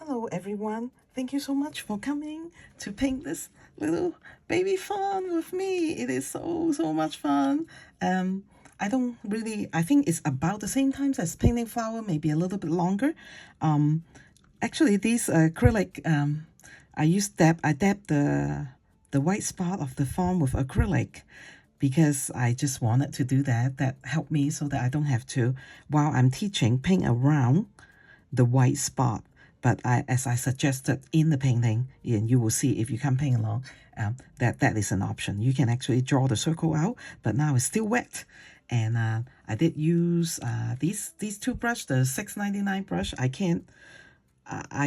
Hello everyone, thank you so much for coming to paint this little baby fawn with me. It is so much fun. I think it's about the same time as painting flower, maybe a little bit longer. Actually these acrylic, I dab the white spot of the fawn with acrylic because I just wanted to do that. That helped me so that I don't have to, while I'm teaching, paint around the white spot. But as I suggested in the painting, and you will see if you come paint along, that is an option. You can actually draw the circle out, but now it's still wet. And I did use these two brushes, the $6.99 brush. I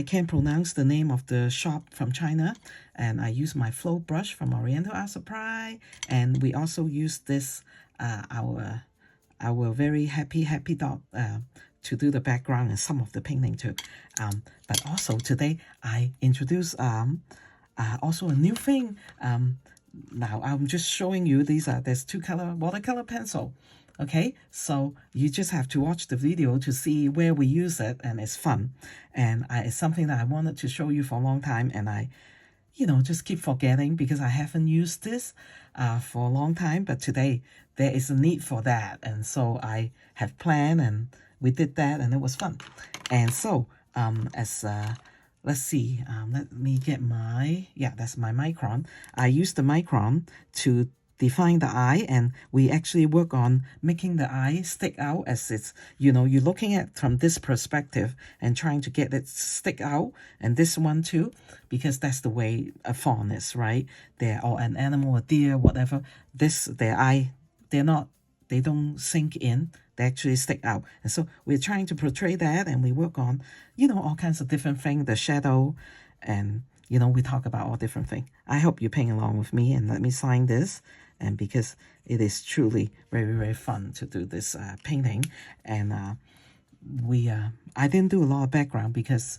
can't pronounce the name of the shop from China, and I use my flow brush from Oriental Art Supply, and we also use this our very happy dog to do the background and some of the painting too. But also today I introduced also a new thing. Now I'm just showing you there's two color watercolor pencil. Okay, so you just have to watch the video to see where we use it, and it's fun. And it's something that I wanted to show you for a long time, and I just keep forgetting because I haven't used this for a long time. But today there is a need for that, and so I have planned, and we did that, and it was fun. And so let's see, let me get that's my micron. I use the micron to define the eye, and we actually work on making the eye stick out as it's, you're looking at from this perspective and trying to get it stick out, and this one too, because that's the way a fawn is, right? Or an animal, a deer, whatever. Their eye, they don't sink in, they actually stick out. And so we're trying to portray that, and we work on, all kinds of different things, the shadow, and we talk about all different things. I hope you're playing along with me, and let me sign this. And because it is truly very fun to do this painting. And I didn't do a lot of background because,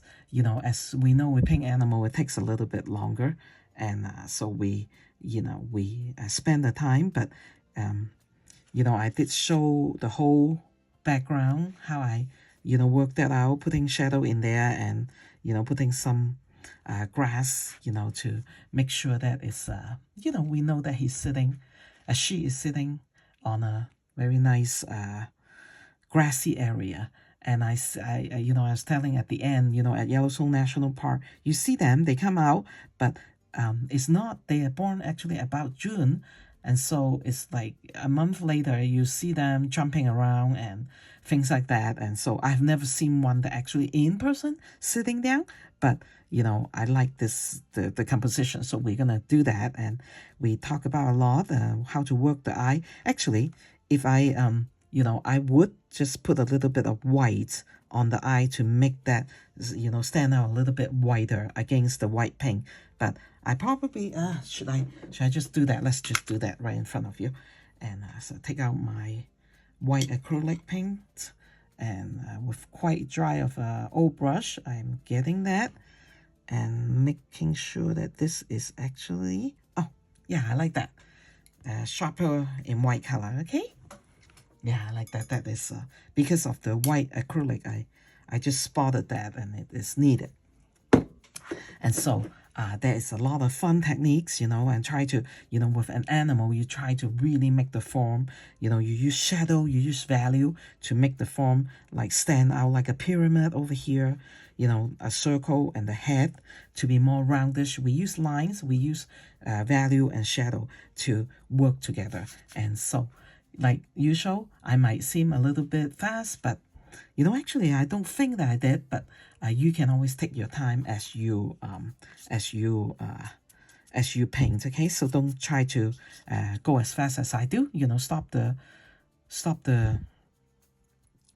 as we know, we paint animal, it takes a little bit longer. And so we spend the time. But, I did show the whole background, how I, worked that out, putting shadow in there and, putting some grass, to make sure that it's, we know that he's sitting, she is sitting on a very nice grassy area. And I was telling at the end, at Yellowstone National Park, you see them, they come out, but it's not, they are born actually about June. And so it's like a month later, you see them jumping around and things like that. And so I've never seen one that actually in person sitting down, but I like the composition. So we're going to do that. And we talk about a lot, how to work the eye. Actually, if I, I would just put a little bit of white on the eye to make that, stand out a little bit whiter against the white paint. But I probably, should I just do that? Let's just do that right in front of you. And so take out my white acrylic paint, and with quite dry of a old brush, I'm getting that and making sure that this is actually, oh yeah, I like that, sharper in white color. Okay, yeah, I like that. That is because of the white acrylic, I just spotted that, and it is needed. And so there is a lot of fun techniques, and try to, with an animal, you try to really make the form, you use shadow, you use value to make the form like stand out like a pyramid over here, a circle, and the head to be more roundish. We use lines, we use value and shadow to work together. And so, like usual, I might seem a little bit fast, but actually, I don't think that I did, but you can always take your time as you paint. Okay, so don't try to go as fast as I do. Stop the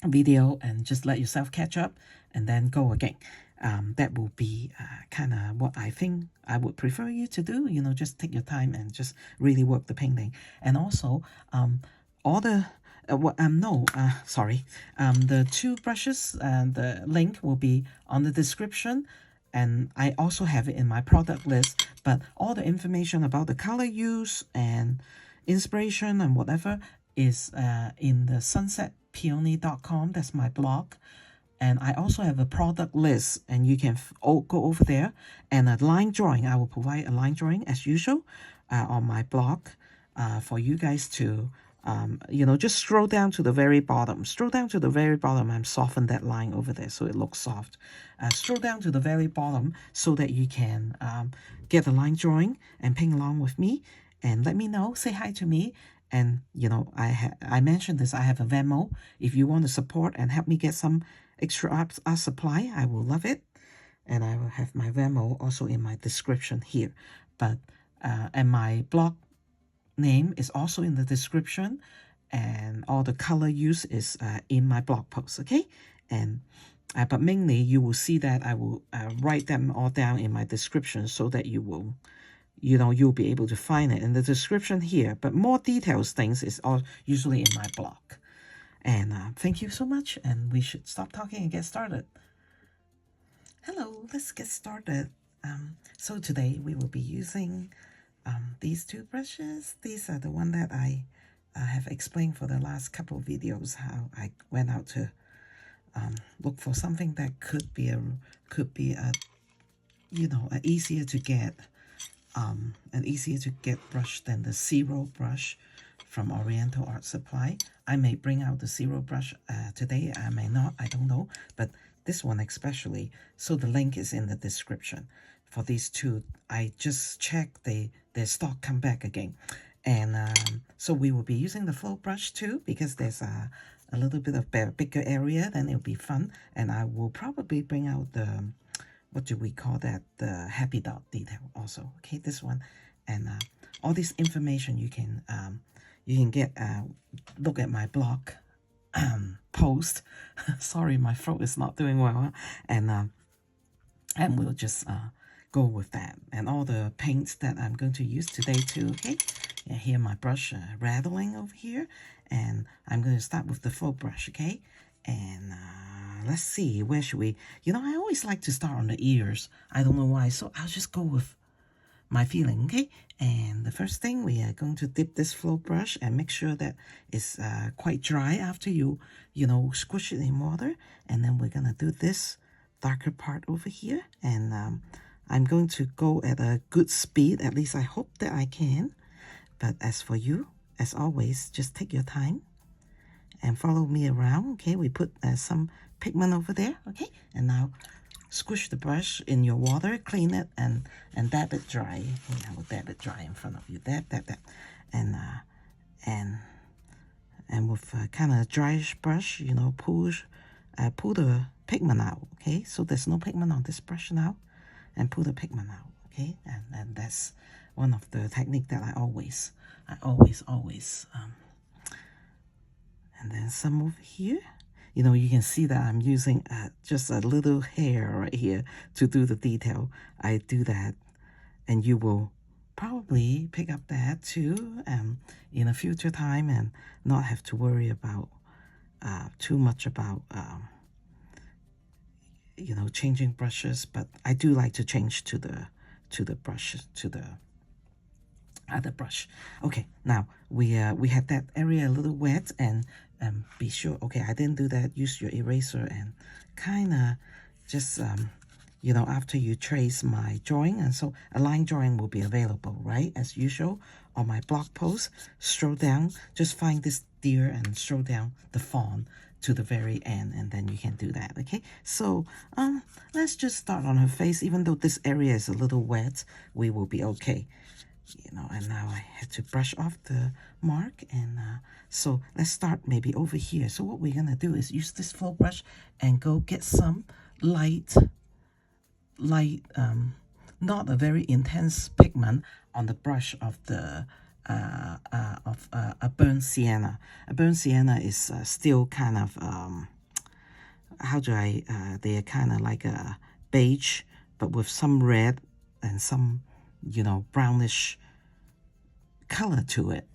video and just let yourself catch up, and then go again. That will be kind of what I think I would prefer you to do. Just take your time and just really work the painting. And also, all the the two brushes and the link will be on the description, and I also have it in my product list. But all the information about the color use and inspiration and whatever is in the sunsetpeony.com. That's my blog. And I also have a product list, and you can go over there. And a line drawing, I will provide a line drawing as usual on my blog for you guys to, just scroll down to the very bottom. Scroll down to the very bottom and soften that line over there so it looks soft. Scroll down to the very bottom so that you can get a line drawing and ping along with me. And let me know, say hi to me. And, I mentioned this, I have a Venmo. If you want to support and help me get some extra art supply, I will love it. And I will have my Venmo also in my description here. But, and my blog name is also in the description. And all the color use is in my blog post, okay? And but mainly you will see that I will write them all down in my description so that you will you'll be able to find it in the description here. But more details things is all usually in my blog. And thank you so much, and we should stop talking and get started. Hello, let's get started. So today we will be using these two brushes. These are the one that I have explained for the last couple of videos, how I went out to look for something that could be a easier to get brush than the zero brush from Oriental Art Supply. I may bring out the zero brush today, I may not, I don't know, but this one especially. So the link is in the description for these two. I just checked their stock come back again. And so we will be using the full brush too, because there's a little bit of bigger area, then it'll be fun. And I will probably bring out the, what do we call that, the happy dot detail also, okay, this one. And all this information you can get, look at my blog post. Sorry, my throat is not doing well. And we'll just go with that. And all the paints that I'm going to use today too, okay? Yeah, here my brush rattling over here. And I'm going to start with the full brush, okay? And let's see, where should we? I always like to start on the ears. I don't know why, so I'll just go with my feeling, okay? And the first thing, we are going to dip this flow brush and make sure that it's quite dry after you squish it in water. And then we're going to do this darker part over here. And I'm going to go at a good speed, at least I hope that I can. But as for you, as always, just take your time and follow me around, okay? We put some pigment over there, okay? And now squish the brush in your water, clean it, and dab it dry. Okay, I will dab it dry in front of you. Dab. And with a kind of dryish brush, pull the pigment out, okay? So there's no pigment on this brush now. And pull the pigment out, okay? And that's one of the technique that I always and then some over here. You can see that I'm using just a little hair right here to do the detail. I do that, and you will probably pick up that too in a future time, and not have to worry about too much about changing brushes. But I do like to change to the brush, to the other brush. Okay, now we had that area a little wet, and be sure, okay, I didn't do that. Use your eraser and kind of just after you trace my drawing. And so a line drawing will be available, right, as usual on my blog post. Scroll down, just find this deer and scroll down the fawn to the very end, and then you can do that, okay? So let's just start on her face. Even though this area is a little wet, we will be okay. And now I had to brush off the mark. And so let's start maybe over here. So what we're going to do is use this full brush and go get some light, not a very intense pigment on the brush of the a burnt sienna. A burnt sienna is still kind of they are kind of like a beige, but with some red and some brownish color to it,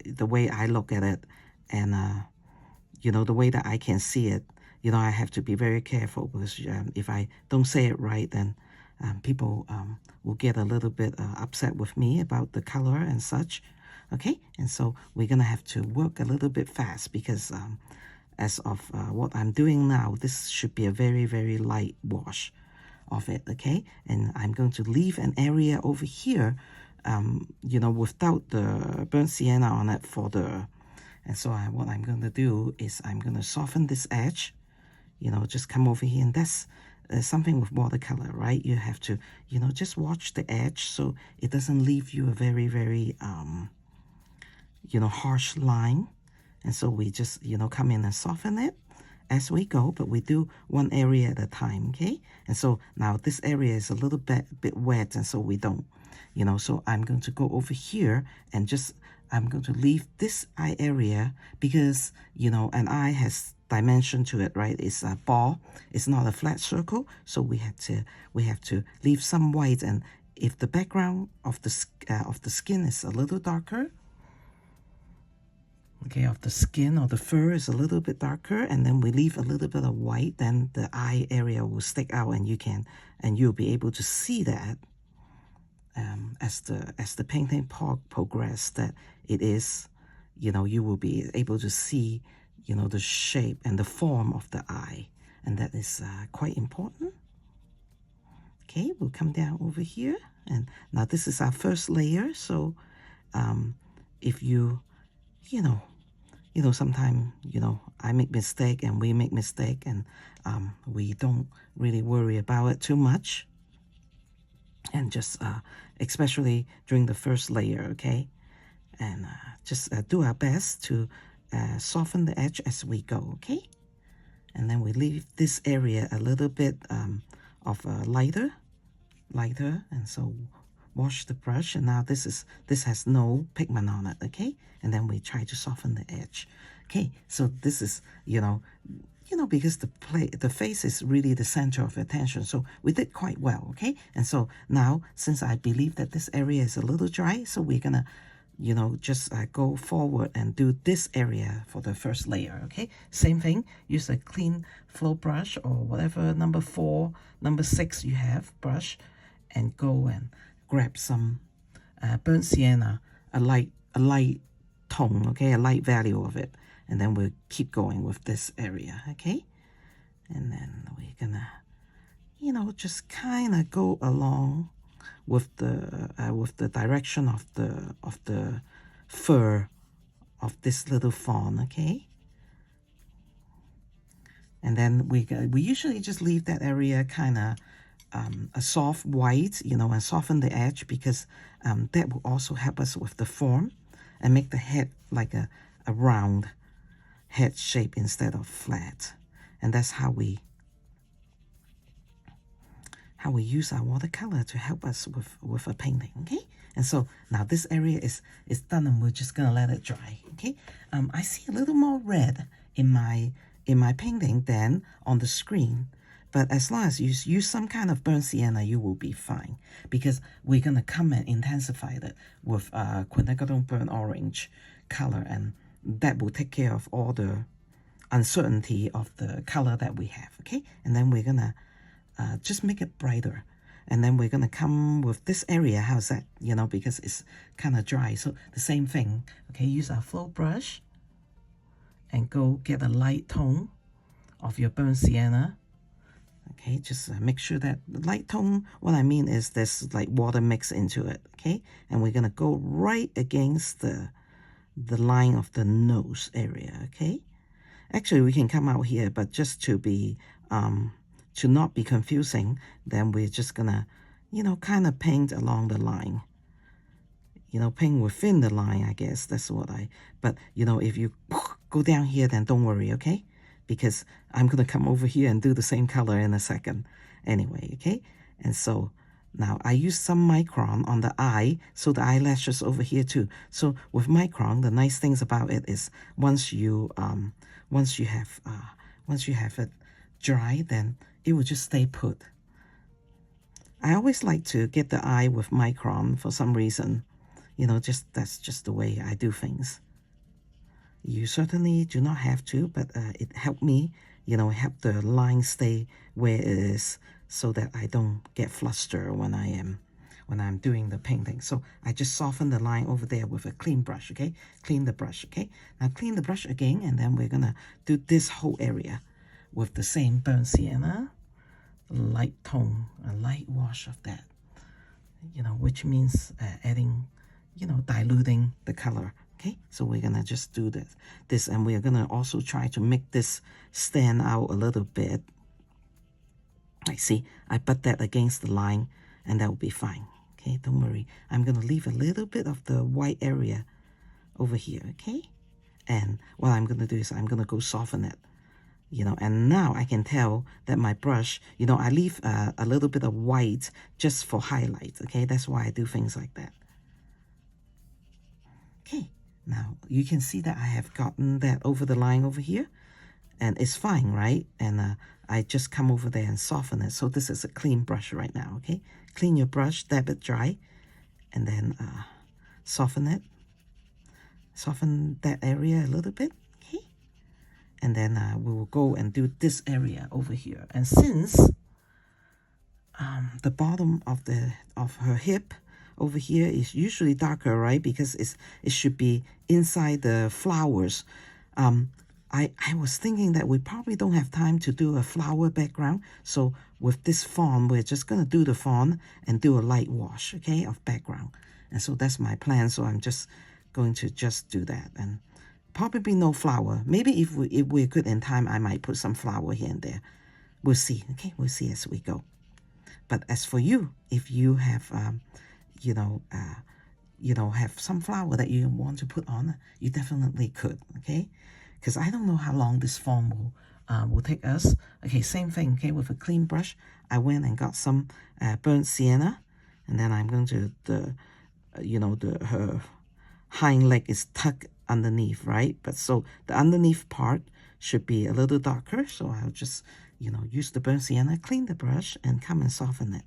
the way I look at it. And the way that I can see it, I have to be very careful, because if I don't say it right, then people will get a little bit upset with me about the color and such, okay? And so we're gonna have to work a little bit fast, because as of what I'm doing now, this should be a very, very light wash of it, okay? And I'm going to leave an area over here, you know, without the burnt sienna on it for the, and so what I'm going to do is I'm going to soften this edge, you know, just come over here, and that's something with watercolor, right? You have to, you know, just watch the edge so it doesn't leave you a very, very, you know, harsh line. And so we just, you know, come in and soften it as we go, but we do one area at a time, okay? And so now this area is a little bit wet, and so we don't, you know, so I'm going to go over here and just, I'm going to leave this eye area because, you know, an eye has dimension to it, right? It's a ball, it's not a flat circle, so we have to leave some white. And if the background of the skin is a little darker, okay, of the skin or the fur is a little bit darker, and then we leave a little bit of white, then the eye area will stick out, and you'll be able to see that as the painting progress, that it is, you know, you will be able to see, you know, the shape and the form of the eye, and that is quite important. Okay, we'll come down over here, and now this is our first layer. So if you know, sometimes, you know, I make mistake and we make mistake, and we don't really worry about it too much, and just especially during the first layer, okay? And just do our best to soften the edge as we go, okay? And then we leave this area a little bit of lighter, and so wash the brush, and now this has no pigment on it, okay? And then we try to soften the edge. Okay, so this is, you know, because the face is really the center of attention, so we did quite well, okay? And so now, since I believe that this area is a little dry, so we're gonna, you know, just go forward and do this area for the first layer, okay? Same thing, use a clean flow brush or whatever, number 4, number 6 you have brush, and go and grab some burnt sienna, a light tone, okay, a light value of it, and then we'll keep going with this area, okay? And then we're gonna, you know, just kind of go along with the direction of the fur of this little fawn, okay? And then we usually just leave that area kind of a soft white, you know, and soften the edge, because that will also help us with the form and make the head like a round head shape instead of flat. And that's how we use our watercolor to help us with a painting, okay? And so now this area is done, and we're just gonna let it dry, okay? I see a little more red in my painting than on the screen, but as long as you use some kind of burnt sienna, you will be fine, because we're gonna come and intensify it with quinacridone burnt orange color, and that will take care of all the uncertainty of the color that we have, okay? And then we're gonna just make it brighter, and then we're gonna come with this area. How's that? You know, because it's kind of dry, so the same thing, okay? Use our flow brush and go get a light tone of your burnt sienna. Okay, just make sure that the light tone, what I mean is there's like water mixed into it, okay? And we're gonna go right against the line of the nose area, okay? Actually, we can come out here, but just to be, to not be confusing, then we're just gonna, you know, kind of paint along the line. You know, paint within the line, I guess, that's what but you know, if you go down here, then don't worry, okay? Because I'm gonna come over here and do the same color in a second anyway, okay? And so now I use some micron on the eye, so the eyelashes over here too. So with micron, the nice things about it is once you have it dry, then it will just stay put. I always like to get the eye with micron for some reason. You know, that's just the way I do things. You certainly do not have to, but it helped me, you know, help the line stay where it is, so that I don't get flustered when when I'm doing the painting. So I just soften the line over there with a clean brush, okay? Clean the brush, okay? Now clean the brush again, and then we're gonna do this whole area with the same burnt sienna, light tone, a light wash of that, you know, which means adding, you know, diluting the color. Okay, so we're gonna just do this, and we're gonna also try to make this stand out a little bit. I see, I put that against the line, and that will be fine. Okay, don't worry. I'm gonna leave a little bit of the white area over here, okay? And what I'm gonna do is I'm gonna go soften it, you know, and now I can tell that my brush, you know, I leave a little bit of white just for highlights, okay? That's why I do things like that. Okay. Now, you can see that I have gotten that over the line over here, and it's fine, right? And I just come over there and soften it. So this is a clean brush right now, okay? Clean your brush, dab it dry, and then soften it. Soften that area a little bit, okay? And then we will go and do this area over here. And since the bottom of her hip over here is usually darker, right? Because it should be inside the flowers. I was thinking that we probably don't have time to do a flower background. So with this fawn, we're just going to do the fawn and do a light wash, okay, of background. And so that's my plan. So I'm just going to just do that. And probably no flower. Maybe if we're good in time, I might put some flower here and there. We'll see, okay? We'll see as we go. But as for you, if you have you know, have some flower that you want to put on, you definitely could, okay? Because I don't know how long this form will take us. Okay, same thing, okay, with a clean brush, I went and got some burnt sienna, and then I'm going to, her hind leg is tucked underneath, right? But so the underneath part should be a little darker, so I'll just, you know, use the burnt sienna, clean the brush, and come and soften it.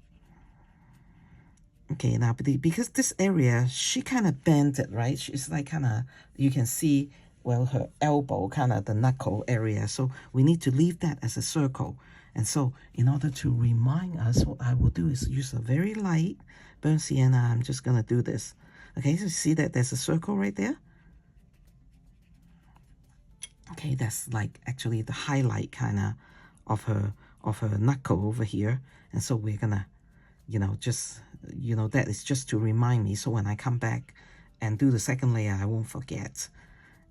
Okay, now because this area, she kind of bent it, right? She's like kind of, you can see, well, her elbow, kind of the knuckle area. So we need to leave that as a circle. And so in order to remind us, what I will do is use a very light burnt sienna. I'm just going to do this. Okay, so you see that there's a circle right there? Okay, that's like actually the highlight kind of her knuckle over here. And so we're going to, you know, just, you know, that is just to remind me. So when I come back and do the second layer, I won't forget.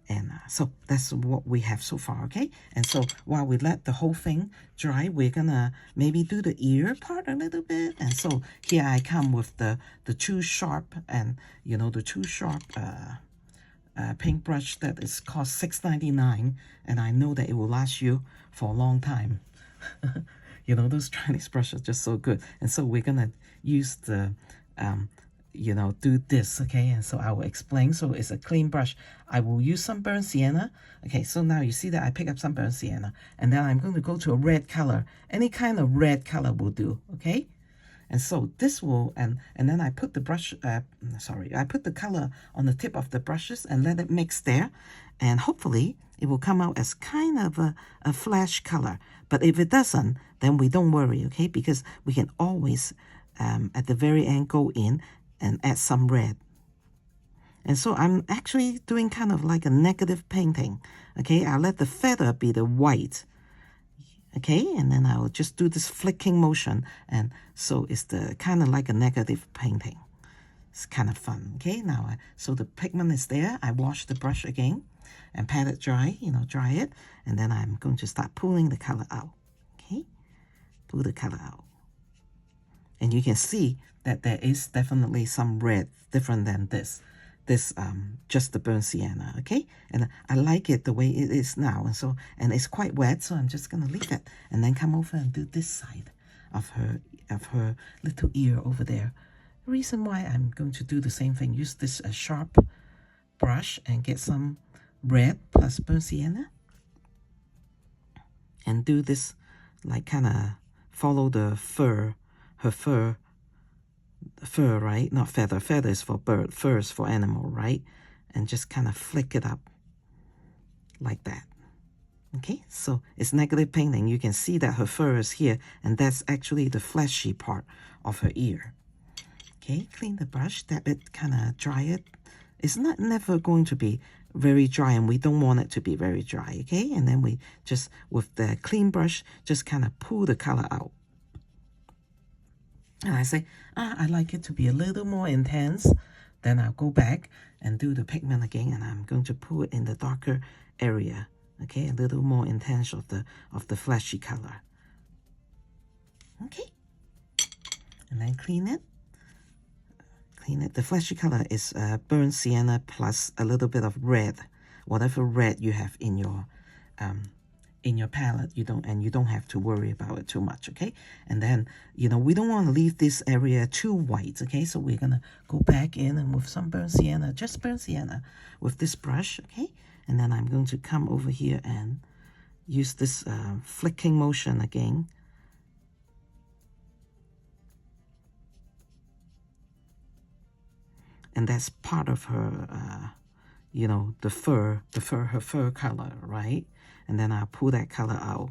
And so that's what we have so far, okay? And so while we let the whole thing dry, we're gonna maybe do the ear part a little bit. And so here I come with the too sharp, and you know, the too sharp paintbrush that is cost $6.99, and I know that it will last you for a long time. You know, those Chinese brushes are just so good. And so we're gonna use the you know, do this, okay? And so I will explain. So it's a clean brush. I will use some burnt sienna. Okay, so now you see that I pick up some burnt sienna, and then I'm going to go to a red color. Any kind of red color will do, okay? And so this will, and then I put the brush, I put the color on the tip of the brushes and let it mix there. And hopefully it will come out as kind of a flash color. But if it doesn't, then we don't worry, okay? Because we can always, at the very end, go in and add some red. And so I'm actually doing kind of like a negative painting, okay? I'll let the feather be the white, okay? And then I'll just do this flicking motion, and so it's the kind of like a negative painting. It's kind of fun, okay? Now, so the pigment is there. I wash the brush again and pat it dry, you know, dry it, and then I'm going to start pulling the color out, okay? Pull the color out. And you can see that there is definitely some red different than this just the burnt sienna, okay? And I like it the way it is now, and so, and it's quite wet, so I'm just gonna leave it and then come over and do this side of her little ear over there. The reason why I'm going to do the same thing, use this sharp brush and get some red plus burnt sienna and do this, like kind of follow the fur, her fur, right? Not feather. Feather is for bird. Fur is for animal, right? And just kind of flick it up like that. Okay, so it's negative painting. You can see that her fur is here, and that's actually the fleshy part of her ear. Okay, clean the brush, dab it, kind of dry it. It's not never going to be very dry, and we don't want it to be very dry, okay? And then we just, with the clean brush, just kind of pull the color out. And I say, I like it to be a little more intense. Then I'll go back and do the pigment again, and I'm going to pull it in the darker area, okay? A little more intense of the fleshy color. Okay, and then clean it. Clean it. The fleshy color is burnt sienna plus a little bit of red, whatever red you have in your palette. You don't have to worry about it too much, okay? And then, you know, we don't want to leave this area too white, okay? So we're gonna go back in and with some burnt sienna, just burnt sienna, with this brush, okay? And then I'm going to come over here and use this flicking motion again. And that's part of her, you know, her fur color, right? And then I'll pull that color out.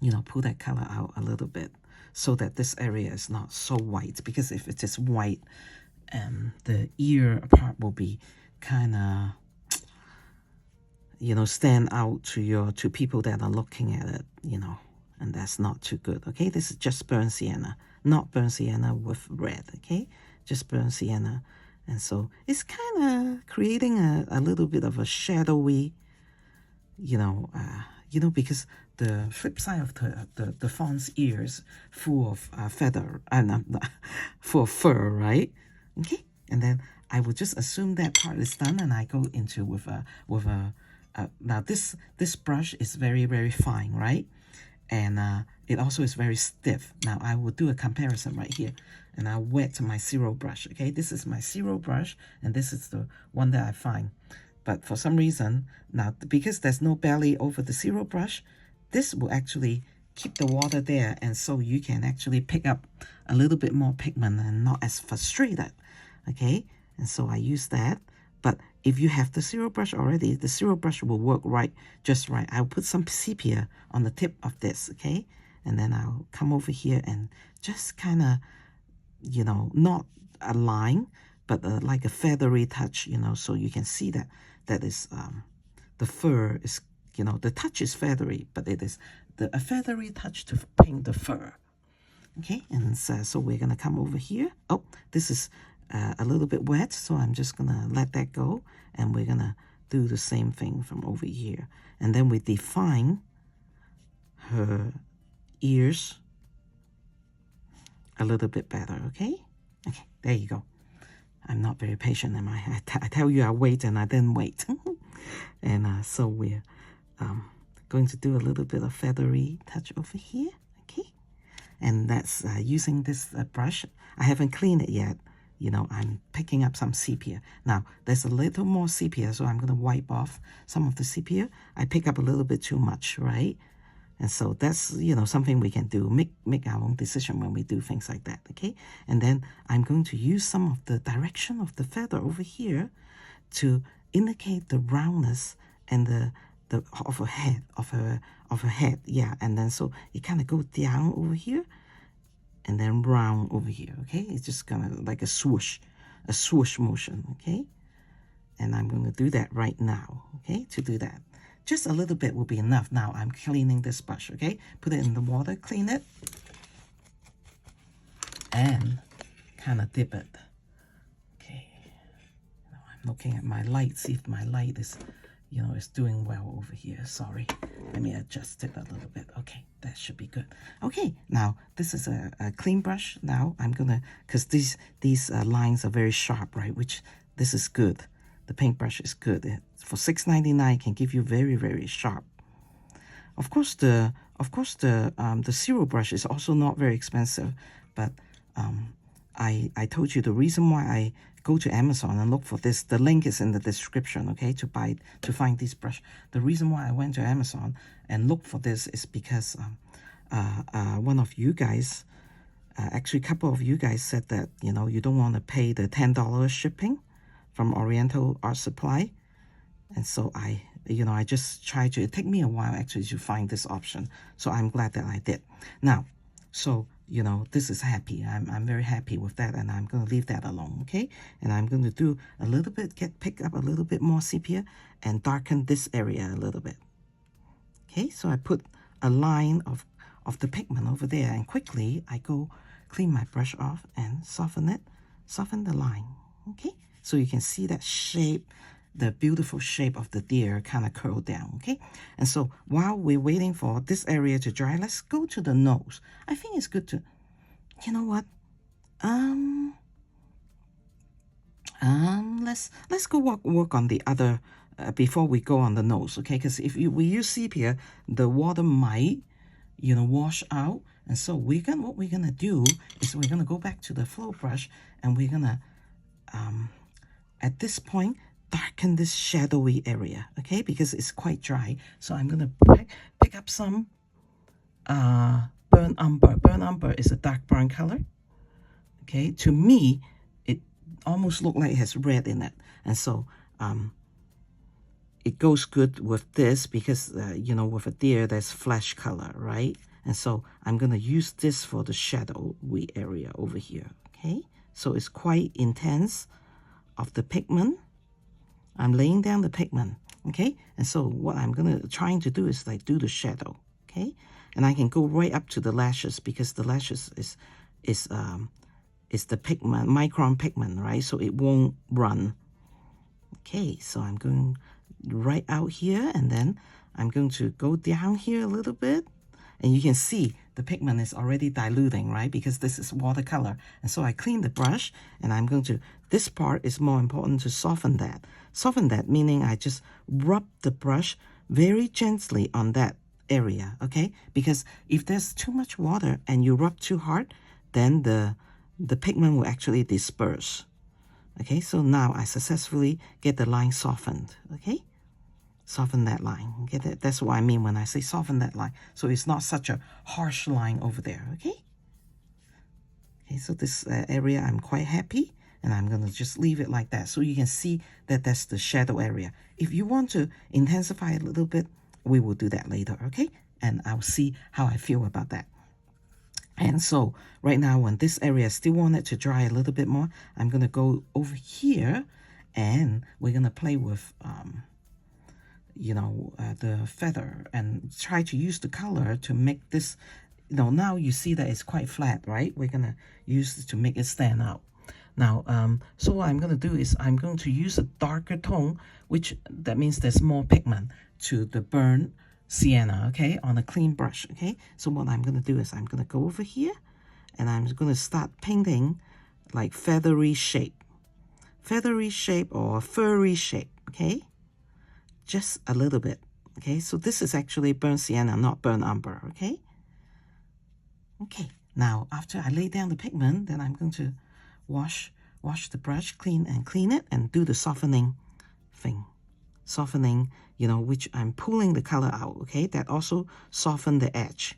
You know, pull that color out a little bit so that this area is not so white. Because if it is white, the ear part will be kind of, you know, stand out to people that are looking at it, you know, and that's not too good, okay? This is just burnt sienna, not burnt sienna with red, okay? Just burnt sienna. And so it's kind of creating a little bit of a shadowy, you know, because the flip side of the fawn's ears full of feather, full of fur, right? Okay, and then I will just assume that part is done, and I go into with a now this brush is very, very fine, right? And it also is very stiff. Now I will do a comparison right here, and I'll wet my zero brush, okay? This is my zero brush, and this is the one that I find. But for some reason, now because there's no belly over the zero brush, this will actually keep the water there, and so you can actually pick up a little bit more pigment and not as frustrated, okay? And so I use that. But if you have the zero brush already, the zero brush will work just right. I'll put some sepia on the tip of this, okay? And then I'll come over here and just kind of, you know, not a line, but like a feathery touch, you know, so you can see that is, the fur is, you know, the touch is feathery, but it is a feathery touch to paint the fur. Okay, and so we're going to come over here. Oh, this is a little bit wet, so I'm just going to let that go. And we're going to do the same thing from over here. And then we define her ears a little bit better, okay? Okay, there you go. I'm not very patient, am I? I tell you I wait, and I didn't wait. And so we're going to do a little bit of feathery touch over here, okay? And that's using this brush. I haven't cleaned it yet. You know, I'm picking up some sepia. Now, there's a little more sepia, so I'm going to wipe off some of the sepia. I pick up a little bit too much, right? And so that's, you know, something we can do. Make our own decision when we do things like that, okay? And then I'm going to use some of the direction of the feather over here to indicate the roundness and the of her head, yeah. And then so it kind of goes down over here and then round over here, okay? It's just kind of like a swoosh motion, okay? And I'm going to do that right now, okay? To do that, just a little bit will be enough. Now I'm cleaning this brush, okay? Put it in the water, clean it, and kind of dip it. Okay, now I'm looking at my light, see if my light is, you know, is doing well over here. Sorry, let me adjust it a little bit. Okay, that should be good. Okay, now this is a clean brush. Now I'm gonna, because these lines are very sharp, right? Which this is good. The paintbrush is good. For $6.99 can give you very, very sharp. Of course, the zero brush is also not very expensive, but I told you the reason why I go to Amazon and look for this. The link is in the description, okay, to find this brush. The reason why I went to Amazon and looked for this is because one of you guys, actually a couple of you guys said that, you know, you don't want to pay the $10 shipping from Oriental Art Supply. And so I just it took me a while actually to find this option. So I'm glad that I did. Now, so you know, this is happy. I'm very happy with that, and I'm going to leave that alone, okay? And I'm going to do a little bit, pick up a little bit more sepia and darken this area a little bit. Okay, so I put a line of the pigment over there, and quickly I go clean my brush off and soften it, soften the line, okay? So you can see that shape, the beautiful shape of the deer kind of curl down, okay? And so while we're waiting for this area to dry, let's go to the nose. I think it's good to, you know what? Let's go work on the other before we go on the nose, okay? Because if we use sepia, the water might, you know, wash out. And so what we're gonna do is we're gonna go back to the flow brush, and we're gonna at this point darken this shadowy area, okay? Because it's quite dry. So I'm gonna pick up some burnt umber. Burnt umber is a dark brown color. Okay, to me, it almost looks like it has red in it. And so it goes good with this because, you know, with a deer, there's flesh color, right? And so I'm going to use this for the shadowy area over here, okay? So it's quite intense of the pigment. I'm laying down the pigment, okay? And so what I'm trying to do is like do the shadow, okay? And I can go right up to the lashes because the lashes is the pigment, micron pigment, right? So it won't run. Okay, so I'm going right out here, and then I'm going to go down here a little bit, and you can see the pigment is already diluting, right? Because this is watercolor. And so I clean the brush, and I'm going to, this part is more important to soften that. Soften that meaning I just rub the brush very gently on that area, okay? Because if there's too much water and you rub too hard, then the pigment will actually disperse. Okay, so now I successfully get the line softened, okay? Soften that line, okay? That's what I mean when I say soften that line. So it's not such a harsh line over there, okay? Okay, so this area I'm quite happy, and I'm gonna just leave it like that. So you can see that that's the shadow area. If you want to intensify it a little bit, we will do that later, okay? And I'll see how I feel about that. And so right now, when this area still wanted to dry a little bit more, I'm going to go over here, and we're going to play with, you know, the feather, and try to use the color to make this, you know, now you see that it's quite flat, right? We're going to use it to make it stand out. Now, so what I'm going to do is I'm going to use a darker tone, which that means there's more pigment to the burnt sienna, okay, on a clean brush, okay? So what I'm going to do is I'm going to go over here, and I'm going to start painting like feathery shape or furry shape, okay? Just a little bit, okay? So this is actually burnt sienna, not burnt umber, okay? Okay, now after I lay down the pigment, then I'm going to wash the brush, clean it, and do the softening thing. Softening, you know, which I'm pulling the color out, okay? That also soften the edge.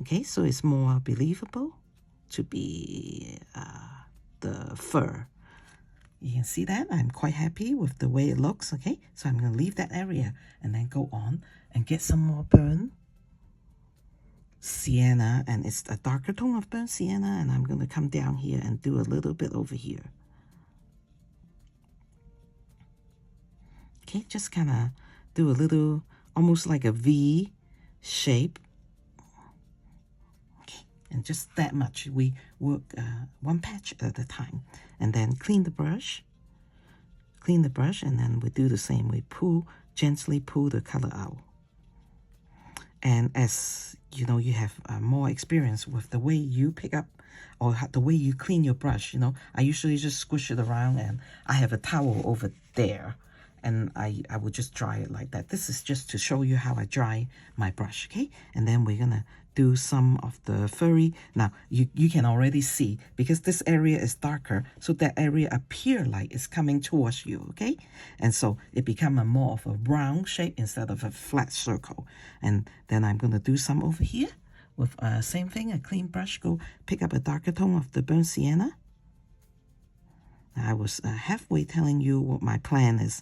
Okay, so it's more believable to be the fur. You can see that I'm quite happy with the way it looks, okay? So I'm going to leave that area and then go on and get some more burnt sienna, and it's a darker tone of burnt sienna, and I'm going to come down here and do a little bit over here. Okay, just kind of do a little, almost like a V shape. Okay, and just that much. We work one patch at a time. And then clean the brush, and then we do the same. We gently pull the color out. And as you know, you have more experience with the way you pick up or the way you clean your brush, you know. I usually just squish it around, and I have a towel over there, and I would just dry it like that. This is just to show you how I dry my brush, okay? And then we're gonna do some of the furry. Now, you can already see, because this area is darker, so that area appear like it's coming towards you, okay? And so it become more of a round shape instead of a flat circle. And then I'm gonna do some over here with same thing, a clean brush, go pick up a darker tone of the burnt sienna. I was halfway telling you what my plan is.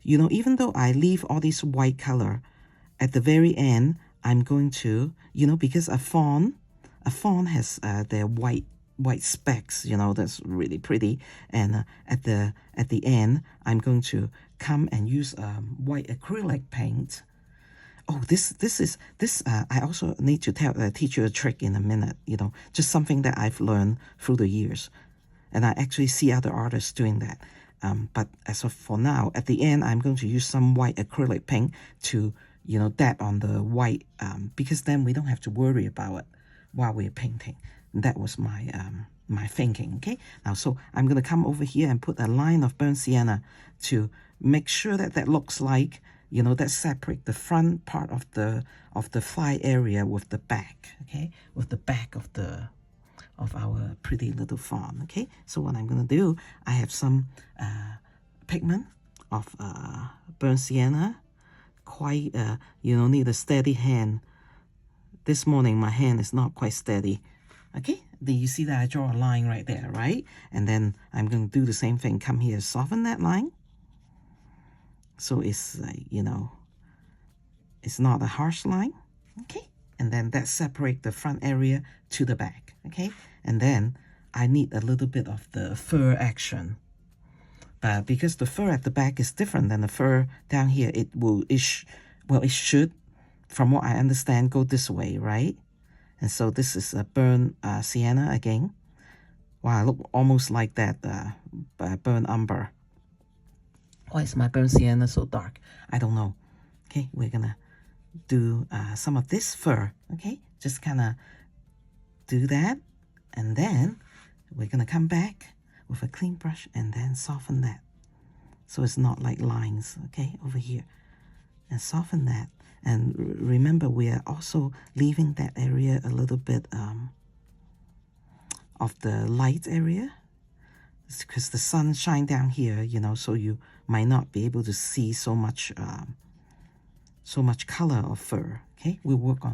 You know, even though I leave all this white color, at the very end, I'm going to, you know, because a fawn a fawn has their white specks, you know, that's really pretty. And at the end, I'm going to come and use white acrylic paint. Oh, this I also need to teach you a trick in a minute, you know, just something that I've learned through the years. And I actually see other artists doing that. But as of for now, at the end, I'm going to use some white acrylic paint to, you know, dab on the white, because then we don't have to worry about it while we're painting. And that was my my thinking. Okay, now so I'm going to come over here and put a line of burnt sienna to make sure that that looks like, you know, that separate the front part of the thigh area with the back. Okay, with the back of our pretty little fawn. Okay, so what I'm going to do, I have some pigment of burnt sienna. Quite, you know, need a steady hand. This morning, my hand is not quite steady. Okay, then you see that I draw a line right there, right? And then I'm going to do the same thing. Come here, soften that line. So it's like, you know, it's not a harsh line. Okay, and then that separate the front area to the back. Okay, and then I need a little bit of the fur action. But because the fur at the back is different than the fur down here, it should, from what I understand, go this way, right? And so this is a burnt sienna again. Wow, I look almost like that burnt umber. Why is my burnt sienna so dark? I don't know. Okay, we're gonna do some of this fur. Okay, just kind of do that, and then we're gonna come back with a clean brush and then soften that, so it's not like lines. Okay, over here, and soften that. And remember, we are also leaving that area a little bit of the light area. It's because the sun shine down here, you know, so you might not be able to see so much color of fur. Okay, we'll work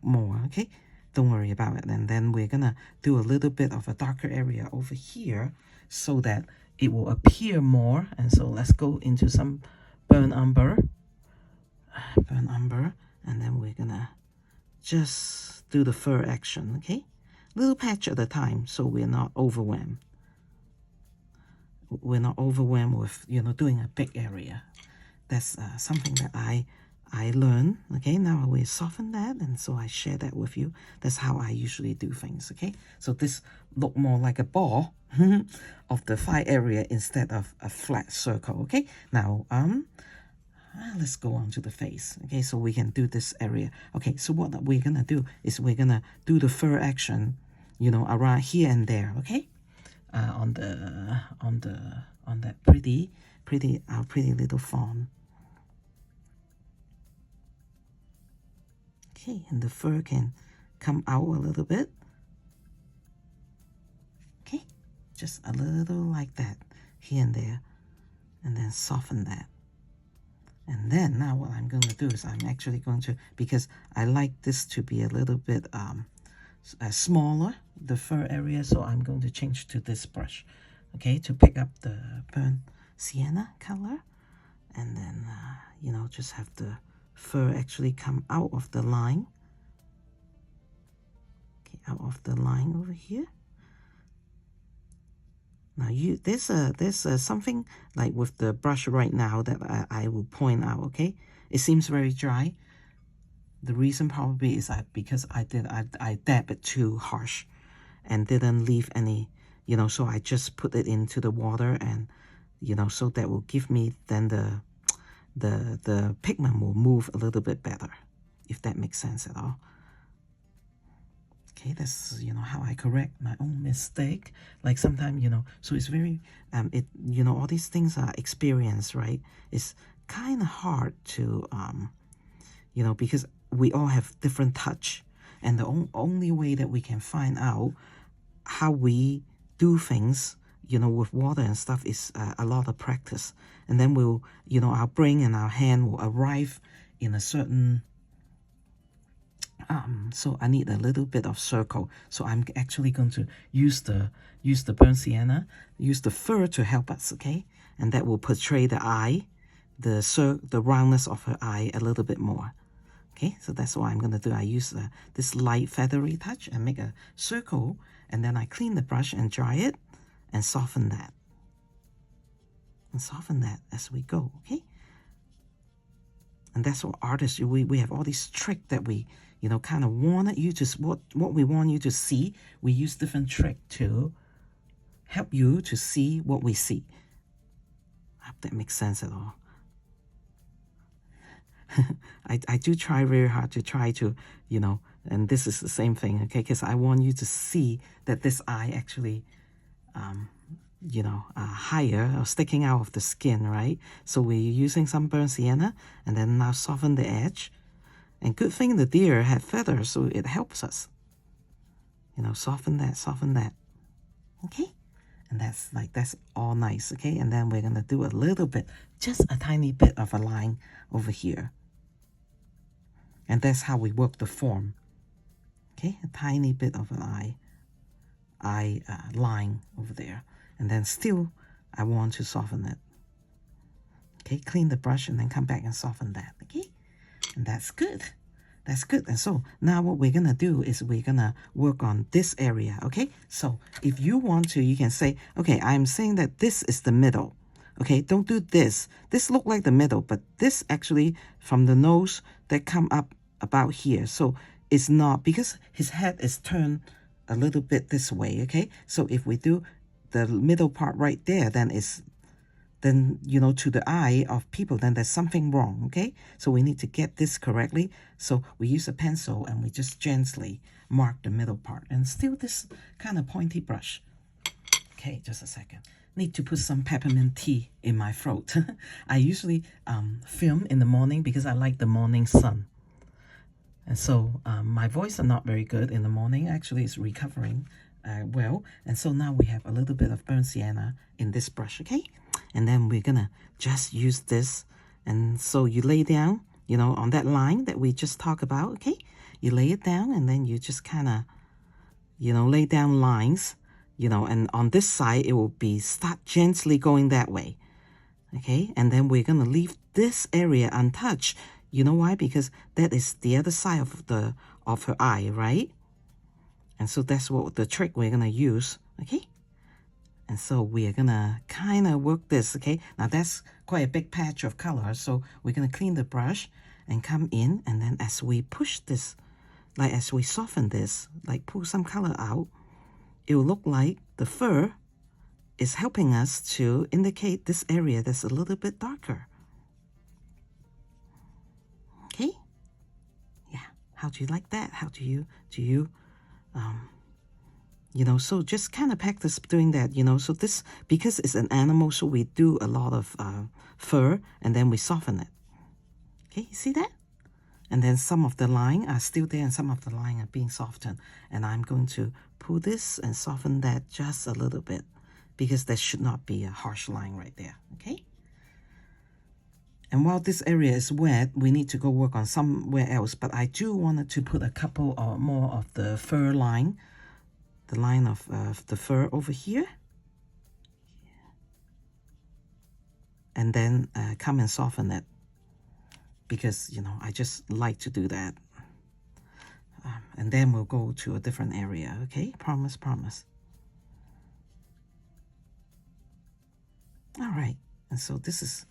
more. Okay, don't worry about it. And then we're gonna do a little bit of a darker area over here so that it will appear more. And so let's go into some burnt umber, and then we're gonna just do the fur action. Okay, little patch at a time, so we're not overwhelmed. We're not overwhelmed with, you know, doing a big area. That's something that I learned. Okay, now we soften that, and so I share that with you. That's how I usually do things. Okay, so this look more like a ball of the thigh area instead of a flat circle. Okay, now let's go on to the face. Okay, so we can do this area. Okay, so what we're gonna do is we're gonna do the fur action, you know, around here and there. Okay, on that pretty little fawn. Okay, and the fur can come out a little bit. Okay, just a little like that here and there, and then soften that. And then now what I'm going to do is I'm actually going to, because I like this to be a little bit smaller, the fur area, so I'm going to change to this brush, okay, to pick up the burnt sienna color. And then, you know, just have the fur actually come out of the line. Okay, out of the line over here. Now there's something like with the brush right now that I will point out. Okay, it seems very dry. The reason probably is because I dabbed it too harsh and didn't leave any, you know, so I just put it into the water, and, you know, so that will give me then the pigment will move a little bit better, if that makes sense at all. Okay, that's, you know, how I correct my own mistake. Like sometimes, you know, so it's very, you know, all these things are experience, right? It's kind of hard to, you know, because we all have different touch. And the only way that we can find out how we do things, you know, with water and stuff is a lot of practice. And then we'll, you know, our brain and our hand will arrive in a certain, so I need a little bit of circle. So I'm actually going to use the burnt sienna, use the fur to help us, okay? And that will portray the eye, the roundness of her eye a little bit more. Okay, so that's what I'm going to do. I use this light feathery touch and make a circle, and then I clean the brush and dry it and soften that. And soften that as we go, okay? And that's what artists, we have all these tricks that we, you know, kind of wanted you to, what we want you to see. We use different tricks to help you to see what we see. I hope that makes sense at all. I do try very hard to try to, you know, and this is the same thing, okay? Because I want you to see that this eye actually, you know, higher or sticking out of the skin, right? So we're using some burnt sienna and then now soften the edge. And good thing the deer have feathers, so it helps us. You know, soften that, okay? And that's all nice, okay? And then we're gonna do a little bit, just a tiny bit of a line over here. And that's how we work the form, okay? A tiny bit of an eye line over there. And then still, I want to soften it. Okay, clean the brush and then come back and soften that, okay? And that's good. That's good. And so now what we're gonna do is we're gonna work on this area, okay? So if you want to, you can say, okay, I'm saying that this is the middle. Okay, don't do this. This look like the middle, but this actually from the nose that come up about here. So it's not, because his head is turned a little bit this way, okay? So if we do the middle part right there, then it's, then, you know, to the eye of people, then there's something wrong, okay? So we need to get this correctly. So we use a pencil and we just gently mark the middle part. And still this kind of pointy brush. Okay, just a second. Need to put some peppermint tea in my throat. I usually film in the morning because I like the morning sun. And so my voice are not very good in the morning. Actually, it's recovering well. And so now we have a little bit of burnt sienna in this brush, okay? And then we're gonna just use this. And so you lay down, you know, on that line that we just talked about, okay? You lay it down and then you just kind of, you know, lay down lines, you know, and on this side, it will be start gently going that way, okay? And then we're gonna leave this area untouched. You know why? Because that is the other side of her eye, right? And so that's what the trick we're gonna use, okay? And so we are gonna kind of work this, okay? Now that's quite a big patch of color, so we're gonna clean the brush and come in, and then as we push this, like as we soften this, like pull some color out, it will look like the fur is helping us to indicate this area that's a little bit darker. Okay? Yeah. How do you like that? How do you, you know, so just kind of practice doing that, you know. So this, because it's an animal, so we do a lot of fur, and then we soften it. Okay, you see that? And then some of the line are still there and some of the line are being softened. And I'm going to pull this and soften that just a little bit because there should not be a harsh line right there, okay? And while this area is wet, we need to go work on somewhere else. But I do want to put a couple or more of the fur line, the line of the fur over here. And then come and soften it. Because, you know, I just like to do that. And then we'll go to a different area, okay? Promise, promise. All right. And so this is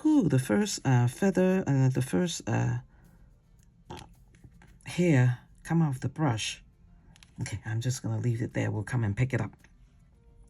the first feather, the first hair come out of the brush. Okay, I'm just going to leave it there. We'll come and pick it up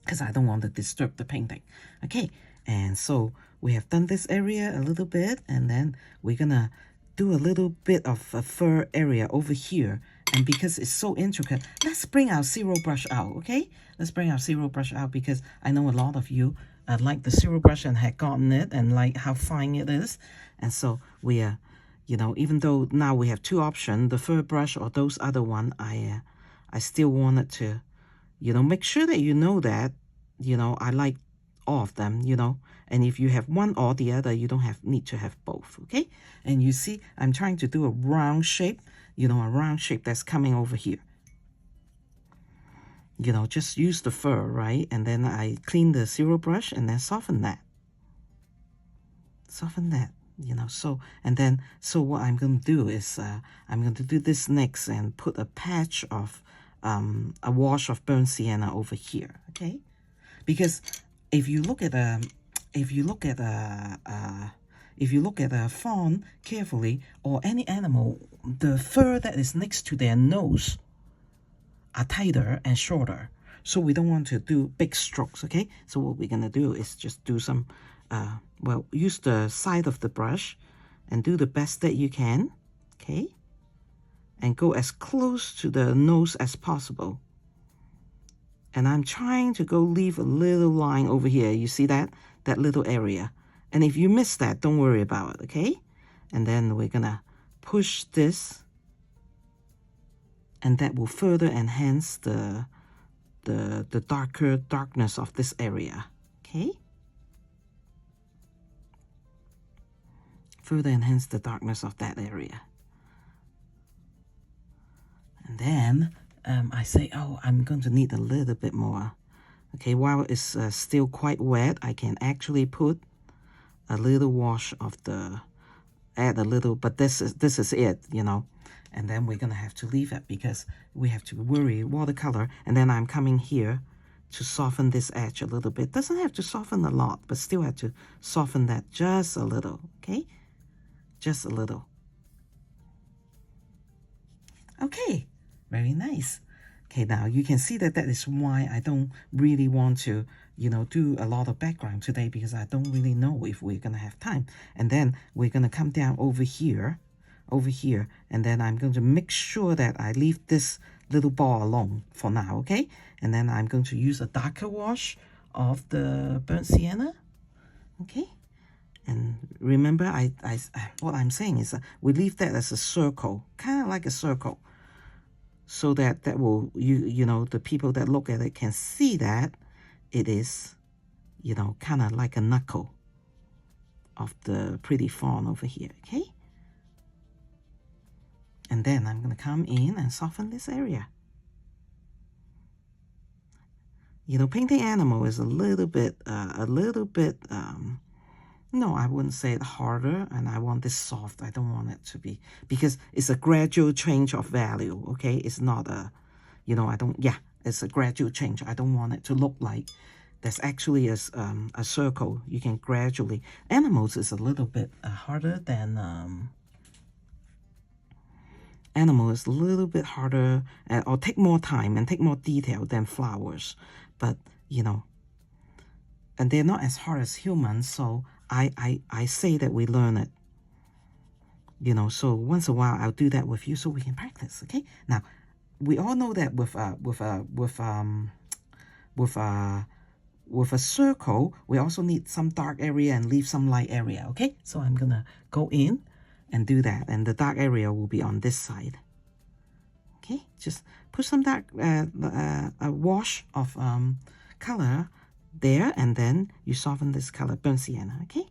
because I don't want to disturb the painting. Okay, and so we have done this area a little bit, and then we're going to do a little bit of a fur area over here. And because it's so intricate, let's bring our zero brush out, okay? Let's bring our zero brush out because I know a lot of you like the zero brush and had gotten it and like how fine it is. And so we are, you know, even though now we have two options, the fur brush or those other one, I still wanted to, you know, make sure that you know that, you know, I like all of them, you know. And if you have one or the other, you don't need to have both, okay? And you see, I'm trying to do a round shape, you know, a round shape that's coming over here. You know, just use the fur, right? And then I clean the zero brush and then soften that. Soften that. you know. So, and then, so what I'm going to do is I'm going to do this next and put a patch of a wash of burnt sienna over here, okay? Because if you look at a fawn carefully, or any animal, the fur that is next to their nose are tighter and shorter. So we don't want to do big strokes, okay? So what we're gonna do is just do some, well, use the side of the brush and do the best that you can, okay? And go as close to the nose as possible. And I'm trying to go leave a little line over here. You see that? That little area. And if you miss that, don't worry about it, okay? And then we're gonna push this, and that will further enhance the darkness of this area, okay? Further enhance the darkness of that area. And then I say, oh, I'm going to need a little bit more. Okay, while it's still quite wet, I can actually put a little wash of the, add a little, but this is it, you know. And then we're gonna have to leave it because we have to worry watercolor. And then I'm coming here to soften this edge a little bit. Doesn't have to soften a lot, but still have to soften that just a little, okay? Just a little. Okay, very nice. Okay, now you can see that is why I don't really want to, you know, do a lot of background today, because I don't really know if we're gonna have time. And then we're gonna come down over here, and then I'm going to make sure that I leave this little ball alone for now, okay? And then I'm going to use a darker wash of the burnt sienna, okay? And remember, what I'm saying is we leave that as a circle, kind of like a circle, so that will, you know, the people that look at it can see that it is, you know, kind of like a knuckle of the pretty fawn over here, okay? And then I'm going to come in and soften this area. You know, painting animal is a little bit, no, I wouldn't say it harder, and I want this soft. I don't want it to be, because it's a gradual change of value, okay? It's not a, you know, it's a gradual change. I don't want it to look like there's actually a circle. You can gradually, animals is a little bit harder than, animal is a little bit harder, or take more time and take more detail than flowers. But, you know, and they're not as hard as humans, so I say that we learn it. You know, so once in a while I'll do that with you so we can practice, okay? Now, we all know that with a circle, we also need some dark area and leave some light area, okay? So I'm gonna go in and do that, and the dark area will be on this side. Okay, just put some dark a wash of color there, and then you soften this color, burnt sienna, okay?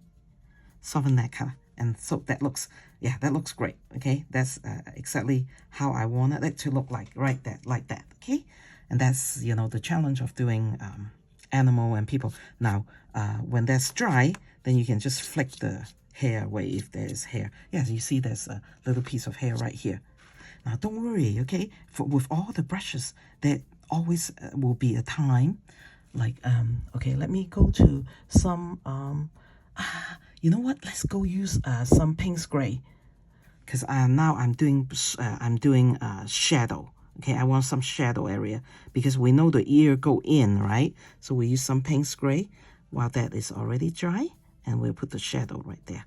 Soften that color, and so that looks, yeah, that looks great, okay? That's exactly how I wanted it to look like, right, like that, okay? And that's, you know, the challenge of doing animal and people. Now, when that's dry, then you can just flick the hair away if there's hair. Yeah, you see there's a little piece of hair right here. Now, don't worry, okay? With all the brushes, there always will be a time, like, okay, let me go to some, you know what? Let's go use some Pink's Gray, because now I'm doing shadow. Okay, I want some shadow area, because we know the ear go in, right? So we use some Pink's Gray while that is already dry, and we'll put the shadow right there.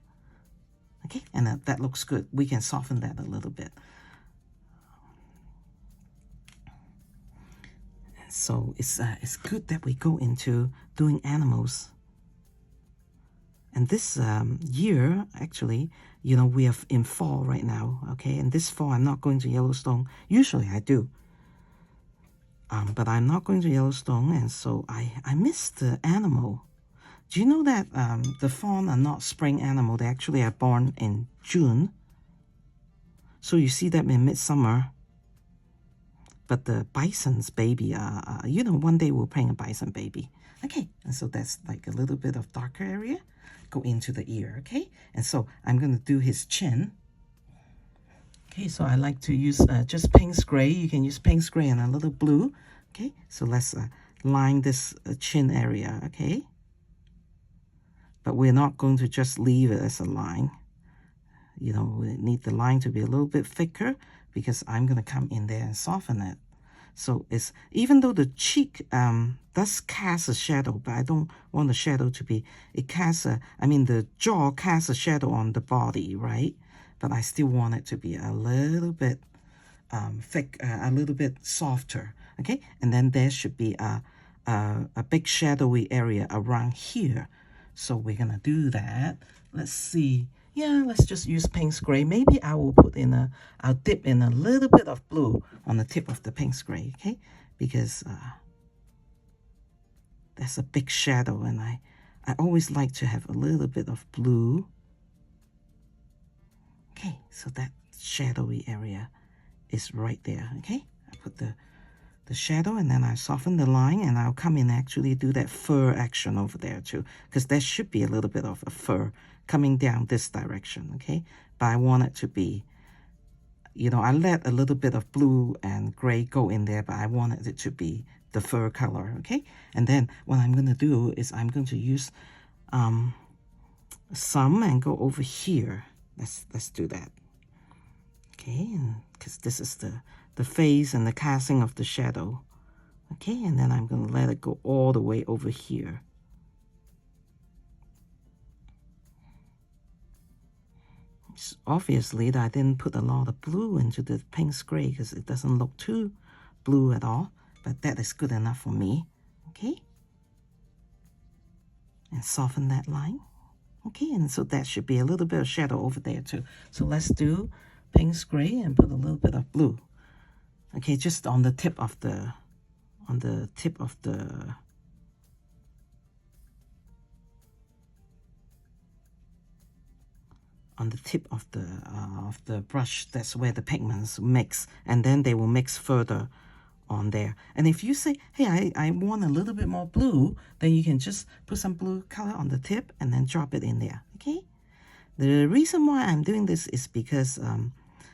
Okay, and that looks good. We can soften that a little bit. So it's good that we go into doing animals. And this year, actually, you know, we are in fall right now, okay? And this fall, I'm not going to Yellowstone. Usually I do. But I'm not going to Yellowstone, and so I miss the animal. Do you know that the fawn are not spring animal? They actually are born in June. So you see them in midsummer. But the bison's baby, you know, one day we'll paint a bison baby. Okay, and so that's like a little bit of darker area. Go into the ear, okay? And so I'm going to do his chin. Okay, so I like to use just Payne's Gray. You can use Payne's Gray and a little blue. Okay, so let's line this chin area, okay? But we're not going to just leave it as a line. You know, we need the line to be a little bit thicker because I'm going to come in there and soften it. So it's, even though the cheek does cast a shadow, but I don't want the shadow to be, it casts a, I mean the jaw casts a shadow on the body, right? But I still want it to be a little bit thick, a little bit softer, okay? And then there should be a big shadowy area around here. So we're gonna do that. Let's see. Yeah, let's just use Payne's Gray. Maybe I will put in I'll dip in a little bit of blue on the tip of the Payne's Gray, okay? Because that's a big shadow, and I always like to have a little bit of blue. Okay, so that shadowy area is right there, okay? I put the shadow, and then I soften the line, and I'll come in and actually do that fur action over there too, because there should be a little bit of a fur coming down this direction, okay? But I want it to be, you know, I let a little bit of blue and gray go in there, but I wanted it to be the fur color, okay? And then what I'm going to do is I'm going to use some and go over here. Let's do that, okay? And because this is the face and the casting of the shadow, okay? And then I'm going to let it go all the way over here. It's obviously that I didn't put a lot of blue into the Payne's Gray because it doesn't look too blue at all, but that is good enough for me, okay? And soften that line, okay? And so that should be a little bit of shadow over there too. So let's do Payne's Gray and put a little bit of blue. Okay, just on the tip of the, on the tip of the, brush. That's where the pigments mix, and then they will mix further on there. And if you say, hey, I want a little bit more blue, then you can just put some blue color on the tip and then drop it in there, okay? The reason why I'm doing this is because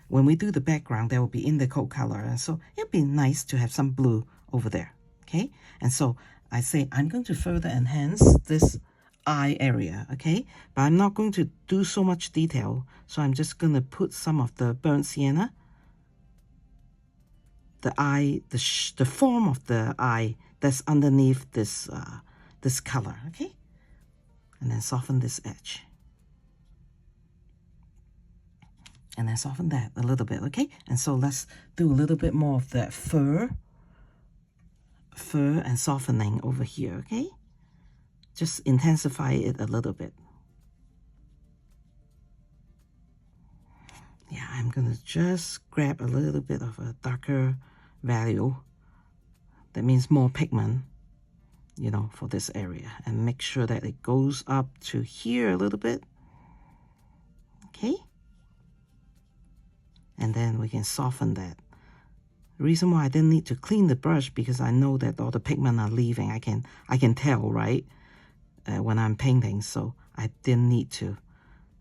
when we do the background, there will be indigo color, and so it'd be nice to have some blue over there, okay? And so I say I'm going to further enhance this eye area, okay? But I'm not going to do so much detail, so I'm just going to put some of the burnt sienna, the eye, the form of the eye that's underneath this this color, okay? And then soften this edge. And then soften that a little bit, okay? And so let's do a little bit more of that fur and softening over here, okay? Just intensify it a little bit. Yeah, I'm gonna just grab a little bit of a darker value. That means more pigment, you know, for this area, and make sure that it goes up to here a little bit, okay? And then we can soften that. The reason why I didn't need to clean the brush, because I know that all the pigment are leaving. I can tell, right, when I'm painting, so I didn't need to.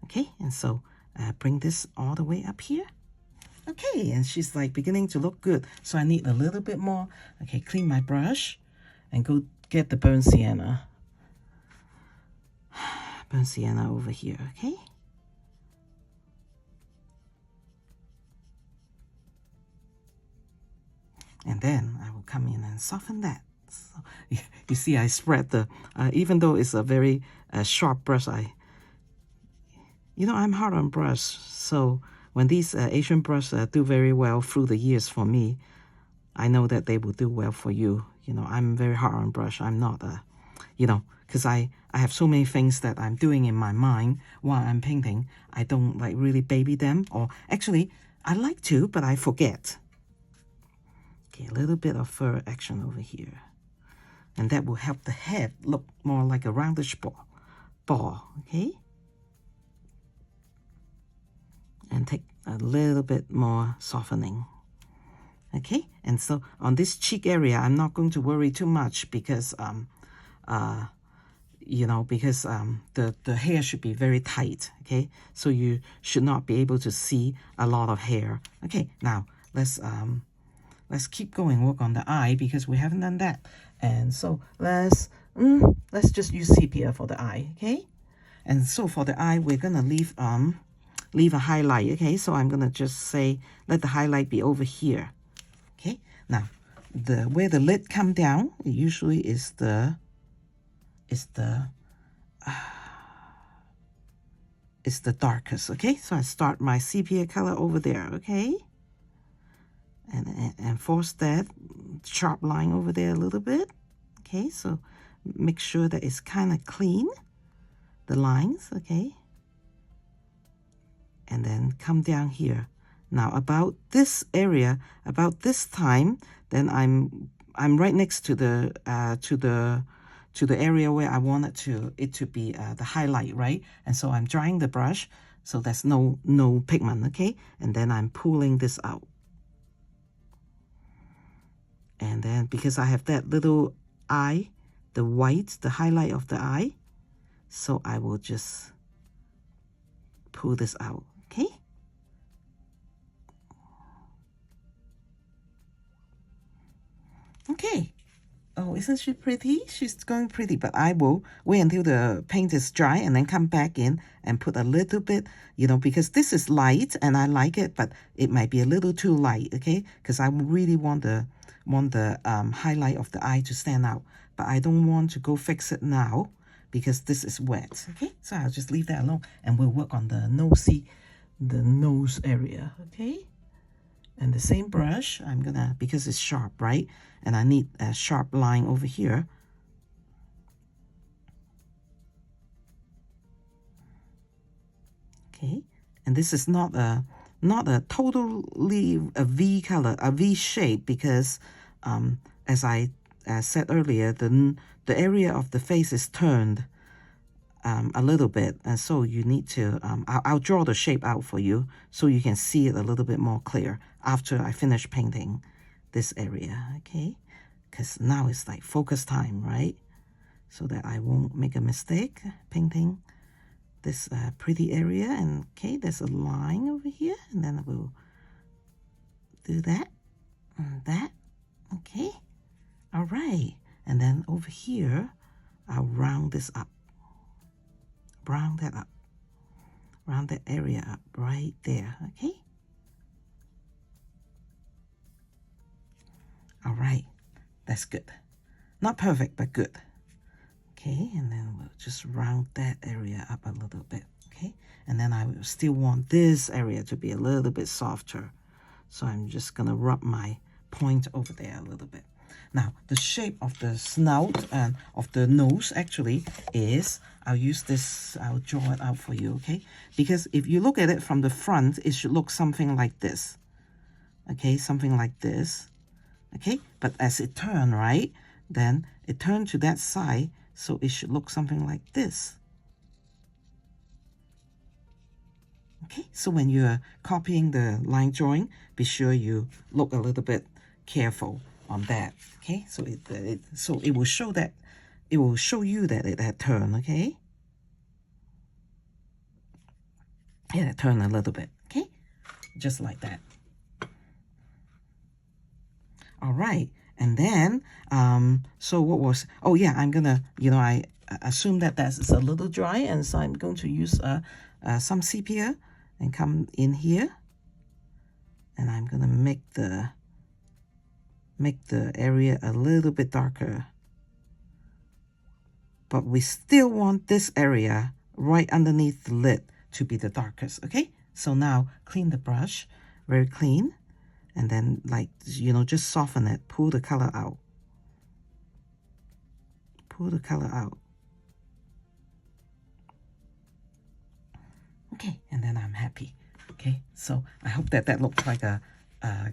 Okay, and so bring this all the way up here. Okay, and she's like beginning to look good. So I need a little bit more. Okay, clean my brush and go get the burnt sienna. Burnt sienna over here, okay? And then I will come in and soften that. So, you see, I spread the, even though it's a very sharp brush, you know, I'm hard on brush. So when these Asian brushes do very well through the years for me, I know that they will do well for you. You know, I'm very hard on brush. I'm not, you know, because I have so many things that I'm doing in my mind while I'm painting. I don't like really baby them, or actually I like to, but I forget. Okay, a little bit of fur action over here. And that will help the head look more like a roundish ball, okay? And take a little bit more softening, okay? And so on this cheek area, I'm not going to worry too much because you know, because the hair should be very tight, okay? So you should not be able to see a lot of hair. Okay, now let's keep going, work on the eye because we haven't done that. And so let's just use sepia for the eye, okay? And so for the eye, we're gonna leave a highlight, okay? So I'm gonna just say, let the highlight be over here, okay? Now, where the lid come down, it usually is the darkest, okay? So I start my sepia color over there, okay? And force that sharp line over there a little bit, okay? So make sure that it's kind of clean, the lines, okay? And then come down here. Now about this area, about this time, then I'm right next to the area where I want it to be the highlight, right? And so I'm drying the brush so there's no pigment, okay? And then I'm pulling this out. And then because I have that little eye, the white, the highlight of the eye, so I will just pull this out, okay? Okay. Oh, isn't she pretty? She's going pretty, but I will wait until the paint is dry and then come back in and put a little bit, you know, because this is light and I like it, but it might be a little too light, okay? Because I really want the highlight of the eye to stand out, but I don't want to go fix it now because this is wet, okay? So I'll just leave that alone and we'll work on the nose area, okay? And the same brush, I'm gonna, because it's sharp, right? And I need a sharp line over here. Okay, and this is not a totally a V color, a V shape, because as I said earlier, the area of the face is turned a little bit, and so you need to I'll draw the shape out for you so you can see it a little bit more clear after I finish painting this area, okay? Because now it's like focus time, right? So that I won't make a mistake painting this pretty area. And okay, there's a line over here, and then we'll do that and that, okay? All right, and then over here I'll round this up, round that up, round that area up right there, okay? All right, that's good. Not perfect, but good. Okay, and then we'll just round that area up a little bit, okay? And then I will still want this area to be a little bit softer. So I'm just gonna rub my point over there a little bit. Now, the shape of the snout and of the nose actually is, I'll use this, I'll draw it out for you, okay? Because if you look at it from the front, it should look something like this, okay? Something like this, okay? But as it turned, right, then it turned to that side, so it should look something like this. Okay, so when you're copying the line drawing, be sure you look a little bit careful on that. Okay, so it will show that, it will show you that it had turned. Okay, yeah, it turned a little bit. Okay, just like that. All right, and then so what was? Oh yeah, I'm gonna, you know, I assume that that's a little dry, and so I'm going to use some sepia and come in here, and I'm gonna make the area a little bit darker, but we still want this area right underneath the lid to be the darkest. Okay, so now clean the brush, very clean, and then, like, you know, just soften it, pull the color out, pull the color out. Okay, and then I'm happy. Okay, so I hope that that looks like a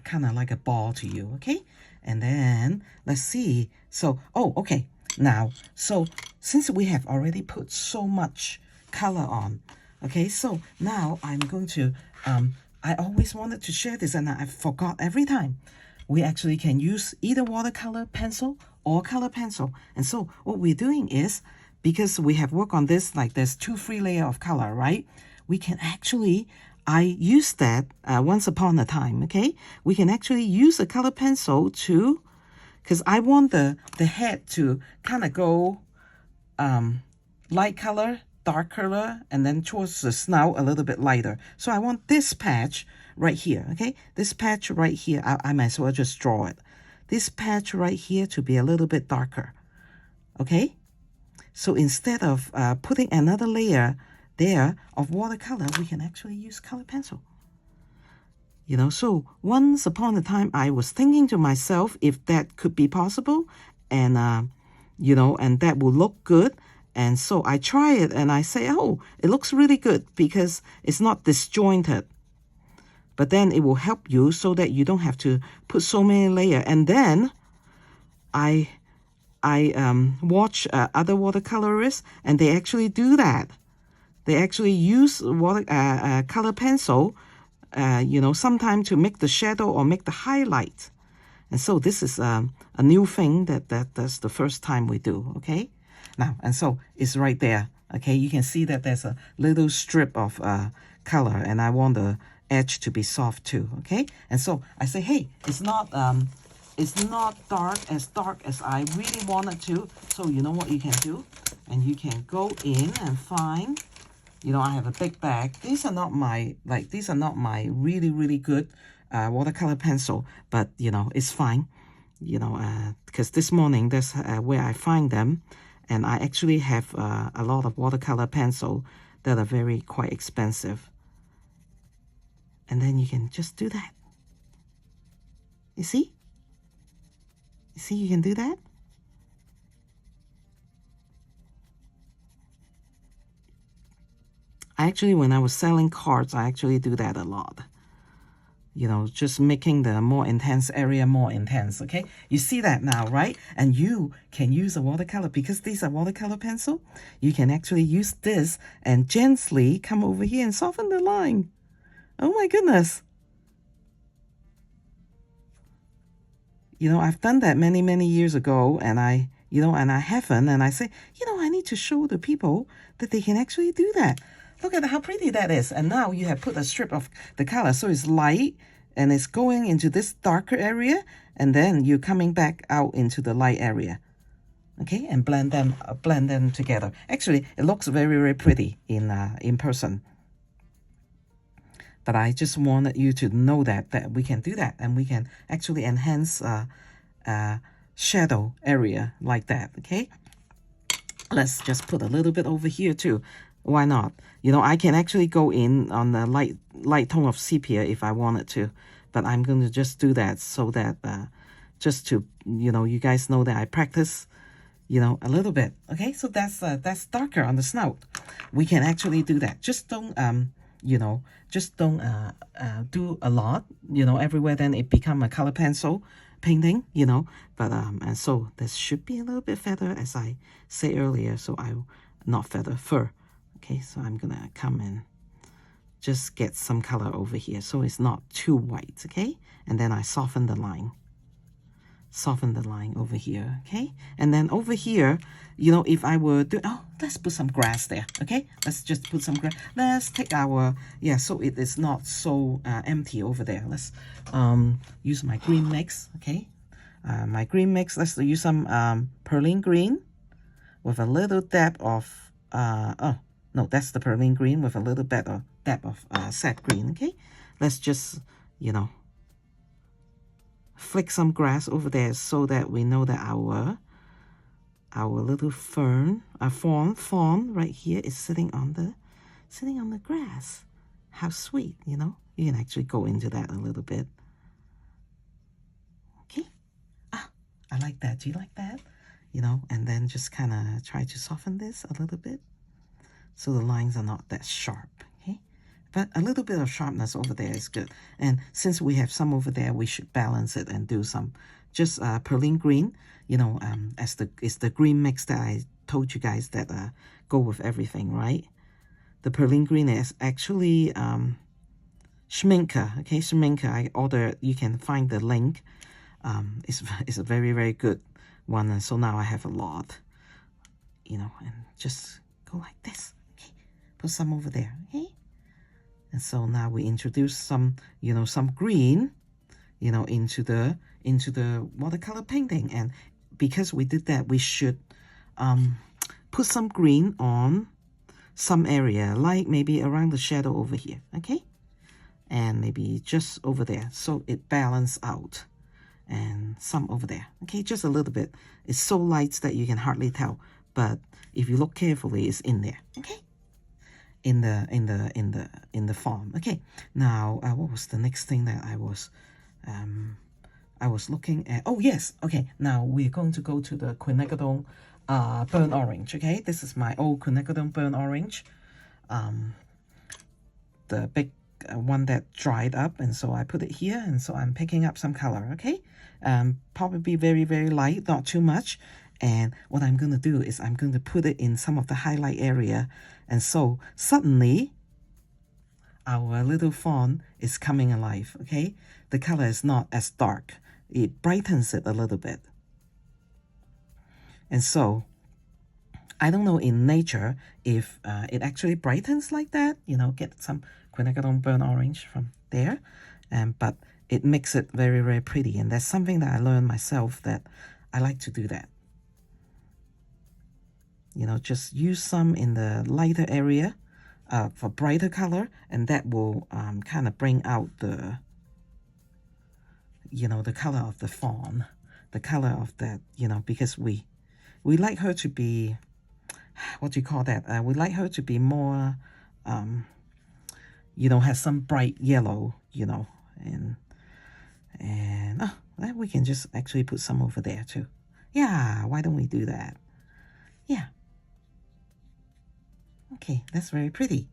kind of like a ball to you. Okay, and then let's see. So, oh, okay, now, so since we have already put so much color on, okay, so now I'm going to I always wanted to share this and I forgot every time. We actually can use either watercolor pencil or color pencil. And so what we're doing is, because we have worked on this, like there's 2 free layers of color, right? We can actually, I used that once upon a time, okay? We can actually use a color pencil to, because I want the head to kind of go light color, dark color, and then towards the snout a little bit lighter. So I want this patch right here, okay? This patch right here, I might as well just draw it. This patch right here to be a little bit darker, okay? So instead of putting another layer there of watercolor, we can actually use color pencil. You know, so once upon a time, I was thinking to myself if that could be possible, and, you know, and that will look good. And so I try it and I say, oh, it looks really good because it's not disjointed. But then it will help you so that you don't have to put so many layers. And then I watch other watercolorists, and they actually do that. They actually use color pencil, you know, sometimes to make the shadow or make the highlight. And so this is a new thing that's the first time we do, okay? Now, and so it's right there, okay? You can see that there's a little strip of color, and I want the edge to be soft too, okay? And so I say, hey, it's not dark as I really want it to. So you know what you can do? And you can go in and find, you know, I have a big bag. These are not my really, really good watercolor pencil, but, you know, it's fine, you know, because this morning, that's where I find them. And I actually have a lot of watercolor pencil that are quite expensive. And then you can just do that. You see? You see you can do that? When I was selling cards, I actually do that a lot. You know, just making the more intense area more intense, okay? You see that now, right? And you can use a watercolor, because these are watercolor pencil. You can actually use this and gently come over here and soften the line. Oh my goodness. You know, I've done that many, many years ago, and I haven't, and I say, you know, I need to show the people that they can actually do that. Look at how pretty that is. And now you have put a strip of the color, so it's light, and it's going into this darker area, and then you're coming back out into the light area. Okay, and blend them together. Actually, it looks very, very pretty in person. But I just wanted you to know that we can do that, and we can actually enhance shadow area like that, okay? Let's just put a little bit over here too. Why not? You know, I can actually go in on the light tone of sepia if I wanted to, but I'm going to just do that so that just to, you know, you guys know that I practice, you know, a little bit. Okay, so that's darker on the snout. We can actually do that. Just don't you know, just don't do a lot, you know, everywhere. Then it become a color pencil painting, you know. But and so this should be a little bit feather, as I say earlier. So not feather, fur. Okay, so I'm gonna come and just get some color over here so it's not too white, okay? And then I soften the line over here, okay? And then over here, you know, if I were to, let's put some grass there, okay? Let's just put some grass. Let's take our, so it is not so empty over there. Let's use my green mix, okay? My green mix, let's use some perlene green with a little dab of, no, that's the perlene green with a little bit of dab of sap green, okay? Let's just, you know, flick some grass over there so that we know that our little fawn right here is sitting on the grass. How sweet, you know? You can actually go into that a little bit. Okay. I like that. Do you like that? You know, and then just kind of try to soften this a little bit so the lines are not that sharp, okay? But a little bit of sharpness over there is good. And since we have some over there, we should balance it and do some just perlene green, you know, it's the green mix that I told you guys that go with everything, right? The perlene green is actually Schminke, okay? Schminke, I ordered, you can find the link. It's a very, very good one, and so now I have a lot, you know, and just go like this. Okay, put some over there. Okay, and so now we introduce some, you know, some green, you know, into the watercolor painting. And because we did that, we should put some green on some area, like maybe around the shadow over here. Okay, and maybe just over there, so it balances out, and some over there. Okay, just a little bit. It's so light that you can hardly tell, but if you look carefully, it's in there. Okay, in the fawn. Okay, now what was the next thing that I was looking at? Oh yes, okay, now we're going to go to the quinacridone burnt orange. Okay, this is my old quinacridone burnt orange, the big one that dried up, and so I put it here, and so I'm picking up some color. Okay, probably very, very light, not too much. And what I'm going to do is I'm going to put it in some of the highlight area, and so suddenly our little fawn is coming alive. Okay, the color is not as dark, it brightens it a little bit. And so I don't know in nature if it actually brightens like that, you know, get some quinacridone burnt orange from there, but it makes it very, very pretty. And that's something that I learned myself, that I like to do that. You know, just use some in the lighter area for brighter color, and that will kind of bring out the, you know, the color of the fawn, the color of that, you know, because we like her to be, what do you call that? We like her to be more, you know, has some bright yellow, you know, and then we can just actually put some over there too. Yeah, why don't we do that? Yeah. Okay, that's very pretty.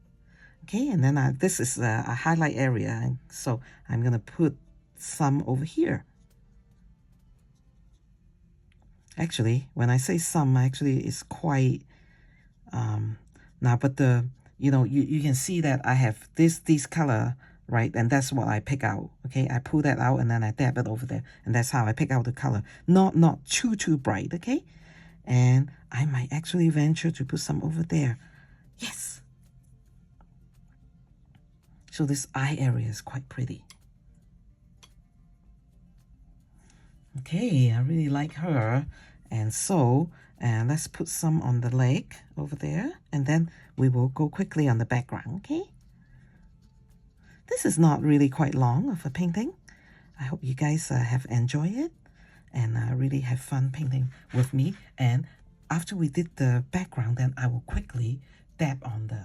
Okay, and then this is a highlight area, and so I'm gonna put some over here. Actually, when I say some, actually it's quite now, but the, you know, you can see that I have this color, right? And that's what I pick out. Okay, I pull that out and then I dab it over there, and that's how I pick out the color. Not too bright. Okay, and I might actually venture to put some over there. Yes. So this eye area is quite pretty. Okay, I really like her. And so, let's put some on the leg over there, and then we will go quickly on the background. Okay, this is not really quite long of a painting. I hope you guys have enjoyed it and really have fun painting with me. And after we did the background, then I will quickly dab on the,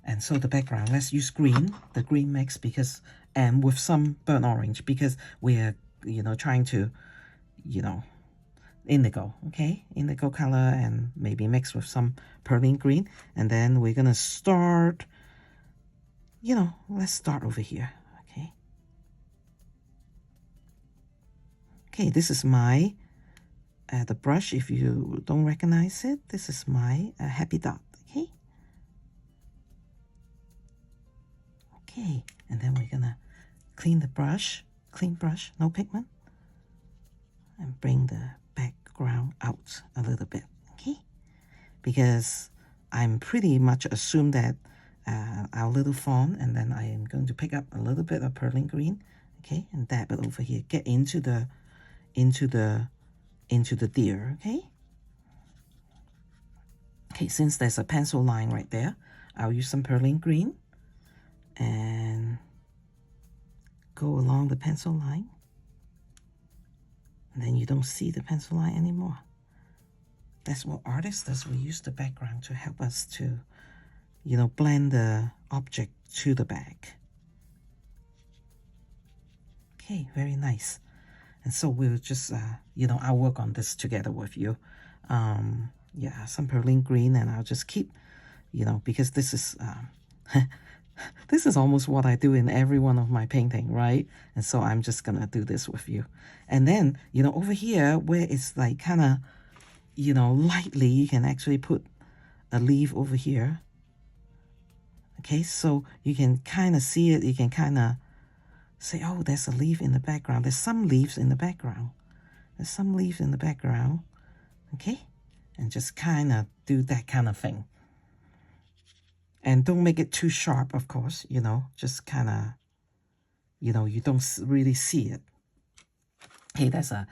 and so the background, let's use green, the green mix, because, and with some burnt orange, because we're, you know, trying to, you know, indigo. Okay, indigo color, and maybe mix with some pearline green. And then we're gonna start, you know, let's start over here. Okay, this is my the brush. If you don't recognize it, this is my happy dot. Okay, and then we're gonna clean the brush, clean brush, no pigment, and bring the background out a little bit. Okay, because I'm pretty much assume that our little fawn, and then I am going to pick up a little bit of pearline green. Okay, and dab it over here, get into the deer. Okay, since there's a pencil line right there, I'll use some pearline green and go along the pencil line, and then you don't see the pencil line anymore. That's what artists does. We use the background to help us to, you know, blend the object to the back. Okay, very nice. And so we'll just, you know, I'll work on this together with you. Yeah, some pearline green, and I'll just keep, you know, because this is, this is almost what I do in every one of my painting, right? And so I'm just gonna do this with you. And then, you know, over here where it's like kind of, you know, lightly, you can actually put a leaf over here. Okay, so you can kind of see it. You can kind of say, oh, there's a leaf in the background. There's some leaves in the background. there's some leaves in the background, okay? And just kind of do that kind of thing. And don't make it too sharp, of course, you know, just kind of, you know, you don't really see it. Okay, that's a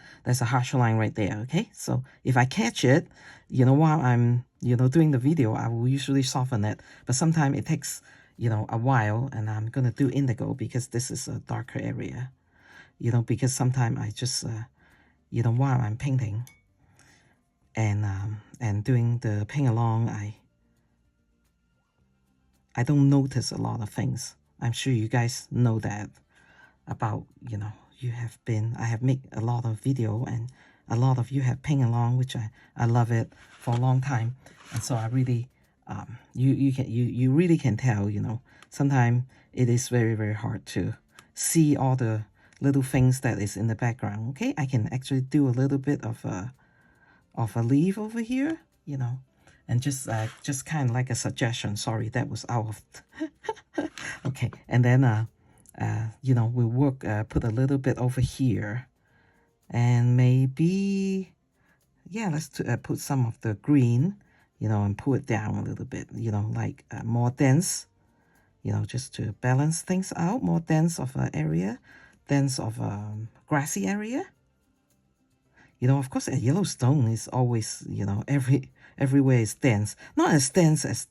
harsh line right there, okay? So if I catch it, you know, while I'm, you know, doing the video, I will usually soften it. But sometimes it takes, you know, a while, and I'm going to do indigo because this is a darker area. You know, because sometimes I just, you know, while I'm painting and doing the paint along, I don't notice a lot of things. I'm sure you guys know that about, you know, I have made a lot of video, and a lot of you have paint along, which I love it for a long time. And so I really, you really can tell, you know, sometimes it is very, very hard to see all the little things that is in the background. Okay, I can actually do a little bit of a leaf over here, you know, and just kind of like a suggestion. Sorry, that was out of okay. And then you know, we'll work, put a little bit over here, and maybe, yeah, let's put some of the green, you know, and pull it down a little bit, you know, like more dense, you know, just to balance things out, more dense of an area, dense of grassy area. You know, of course, a Yellowstone is always, you know, everywhere is dense, not as dense as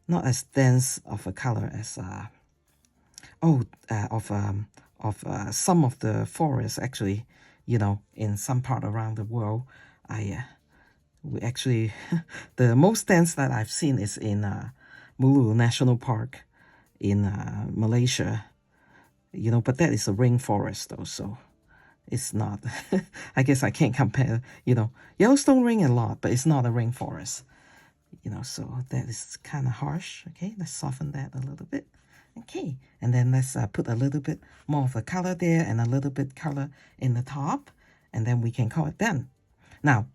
not as dense of a color as some of the forests, actually, you know, in some part around the world. We actually the most dense that I've seen is in Mulu National Park in Malaysia, you know, but that is a rainforest though, so it's not I guess I can't compare, you know. Yellowstone rain a lot, but it's not a rainforest, you know, so that is kind of harsh. Okay, let's soften that a little bit. Okay, and then let's put a little bit more of a color there and a little bit color in the top, and then we can call it done. Now,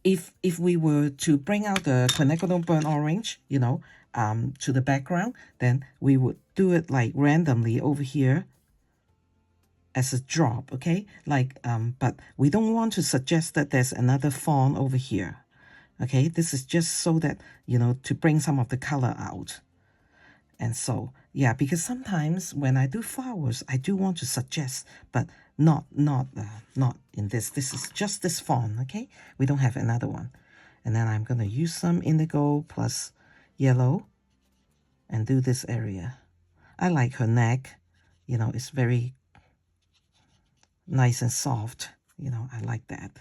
if we were to bring out the quinacridone burnt orange, you know, to the background, then we would do it like randomly over here as a drop, okay? Like, but we don't want to suggest that there's another fawn over here, okay? This is just so that, you know, to bring some of the color out. And so, yeah, because sometimes when I do flowers, I do want to suggest, but not in this. This is just this fawn, okay? We don't have another one. And then I'm going to use some indigo plus yellow and do this area. I like her neck. You know, it's very nice and soft. You know, I like that.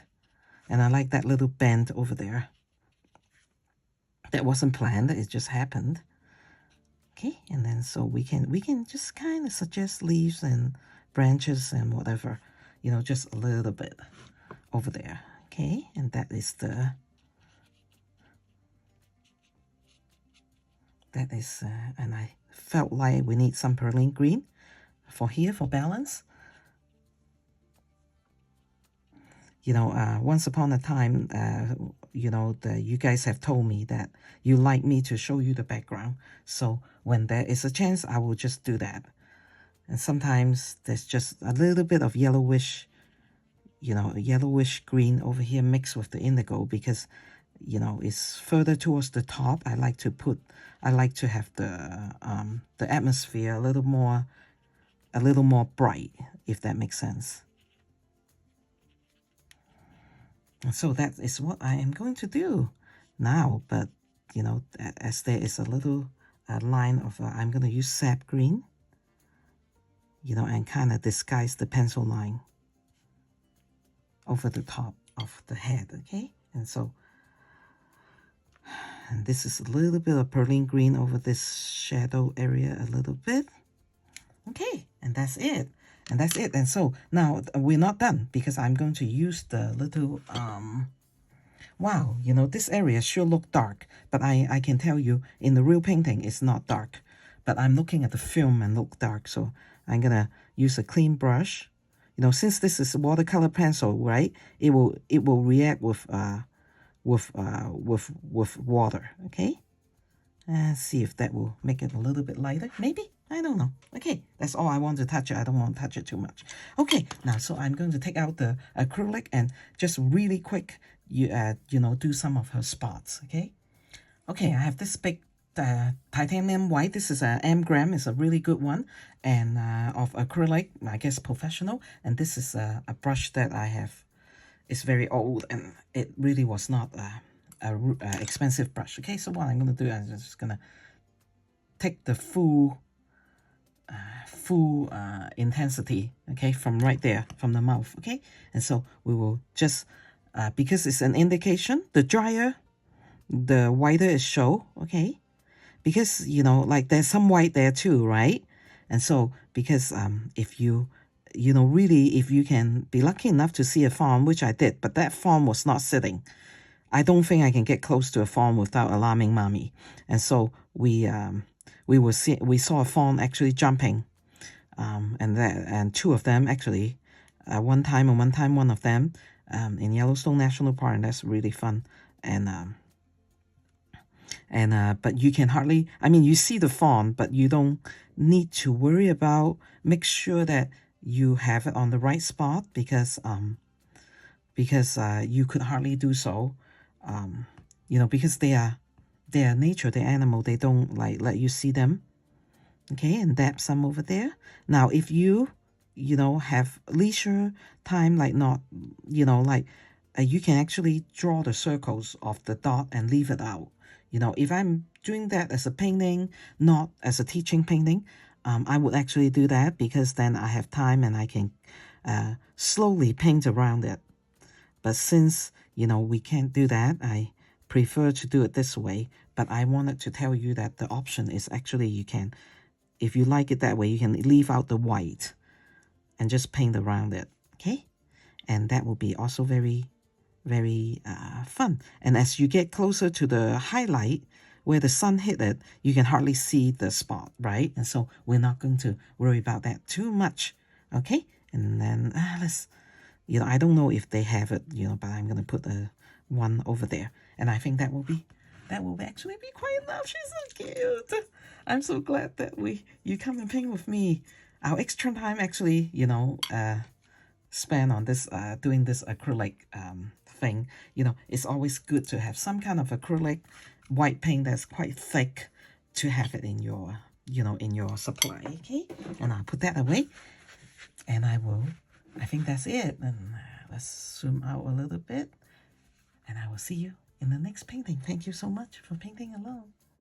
And I like that little bend over there. That wasn't planned. It just happened. Okay, and then so we can just kind of suggest leaves and branches and whatever, you know, just a little bit over there. Okay, and that is and I felt like we need some perlene green for here for balance. You know, once upon a time, you know, you guys have told me that you like me to show you the background. So when there is a chance, I will just do that. And sometimes there's just a little bit of yellowish, you know, yellowish green over here mixed with the indigo because, you know, it's further towards the top. I like to have the atmosphere a little more bright, if that makes sense. And so that is what I am going to do now. But, you know, as there is a little line of, I'm going to use sap green, you know, and kind of disguise the pencil line over the top of the head, okay? And so, and this is a little bit of perlene green over this shadow area a little bit. Okay, and that's it. And that's it. And so now we're not done because I'm going to use the little, wow, you know, this area sure look dark, but I can tell you in the real painting, it's not dark, but I'm looking at the film and look dark. So I'm going to use a clean brush. You know, since this is a watercolor pencil, right, it will react with water. Okay. And see if that will make it a little bit lighter. Maybe. I don't know. Okay, that's all I want to touch it. I don't want to touch it too much. Okay, now so I'm going to take out the acrylic and just really quick, you know, do some of her spots. Okay. Okay, I have this big titanium white. This is a M-gram. It's a really good one, and of acrylic, I guess professional. And this is a brush that I have. It's very old, and it really was not a expensive brush. Okay, so what I'm gonna do, I'm just gonna take the full intensity, okay, from right there, from the mouth, okay? And so we will just, because it's an indication, the drier, the whiter it show, okay? Because, you know, like there's some white there too, right? And so, because if you know, really, if you can be lucky enough to see a fawn, which I did, but that fawn was not sitting. I don't think I can get close to a fawn without alarming mommy. And so we saw a fawn actually jumping, and two of them actually, one time one of them in Yellowstone National Park, and that's really fun. But you can hardly, I mean, you see the fawn, but you don't need to worry about, make sure that you have it on the right spot, because you could hardly do so, you know, because they are nature, they're animal, they don't like let you see them. Okay, and dab some over there. Now, if you know, have leisure time, like not, you know, like you can actually draw the circles of the dot and leave it out. You know, if I'm doing that as a painting, not as a teaching painting, I would actually do that, because then I have time and I can slowly paint around it. But since, you know, we can't do that, I prefer to do it this way. But I wanted to tell you that the option is actually, you can, if you like it that way, you can leave out the white and just paint around it, okay? And that will be also very, very fun. And as you get closer to the highlight, where the sun hit it, you can hardly see the spot, right? And so we're not going to worry about that too much, okay? And then let's, you know, I don't know if they have it, you know, but I'm going to put one over there. And I think that will actually be quite enough. She's so cute. I'm so glad that you come and paint with me. Our extra time actually, you know, spent on this, doing this acrylic thing. You know, it's always good to have some kind of acrylic white paint that's quite thick, to have it in your, you know, in your supply, okay? And I'll put that away, and I think that's it. And let's zoom out a little bit, and I will see you in the next painting. Thank you so much for painting along.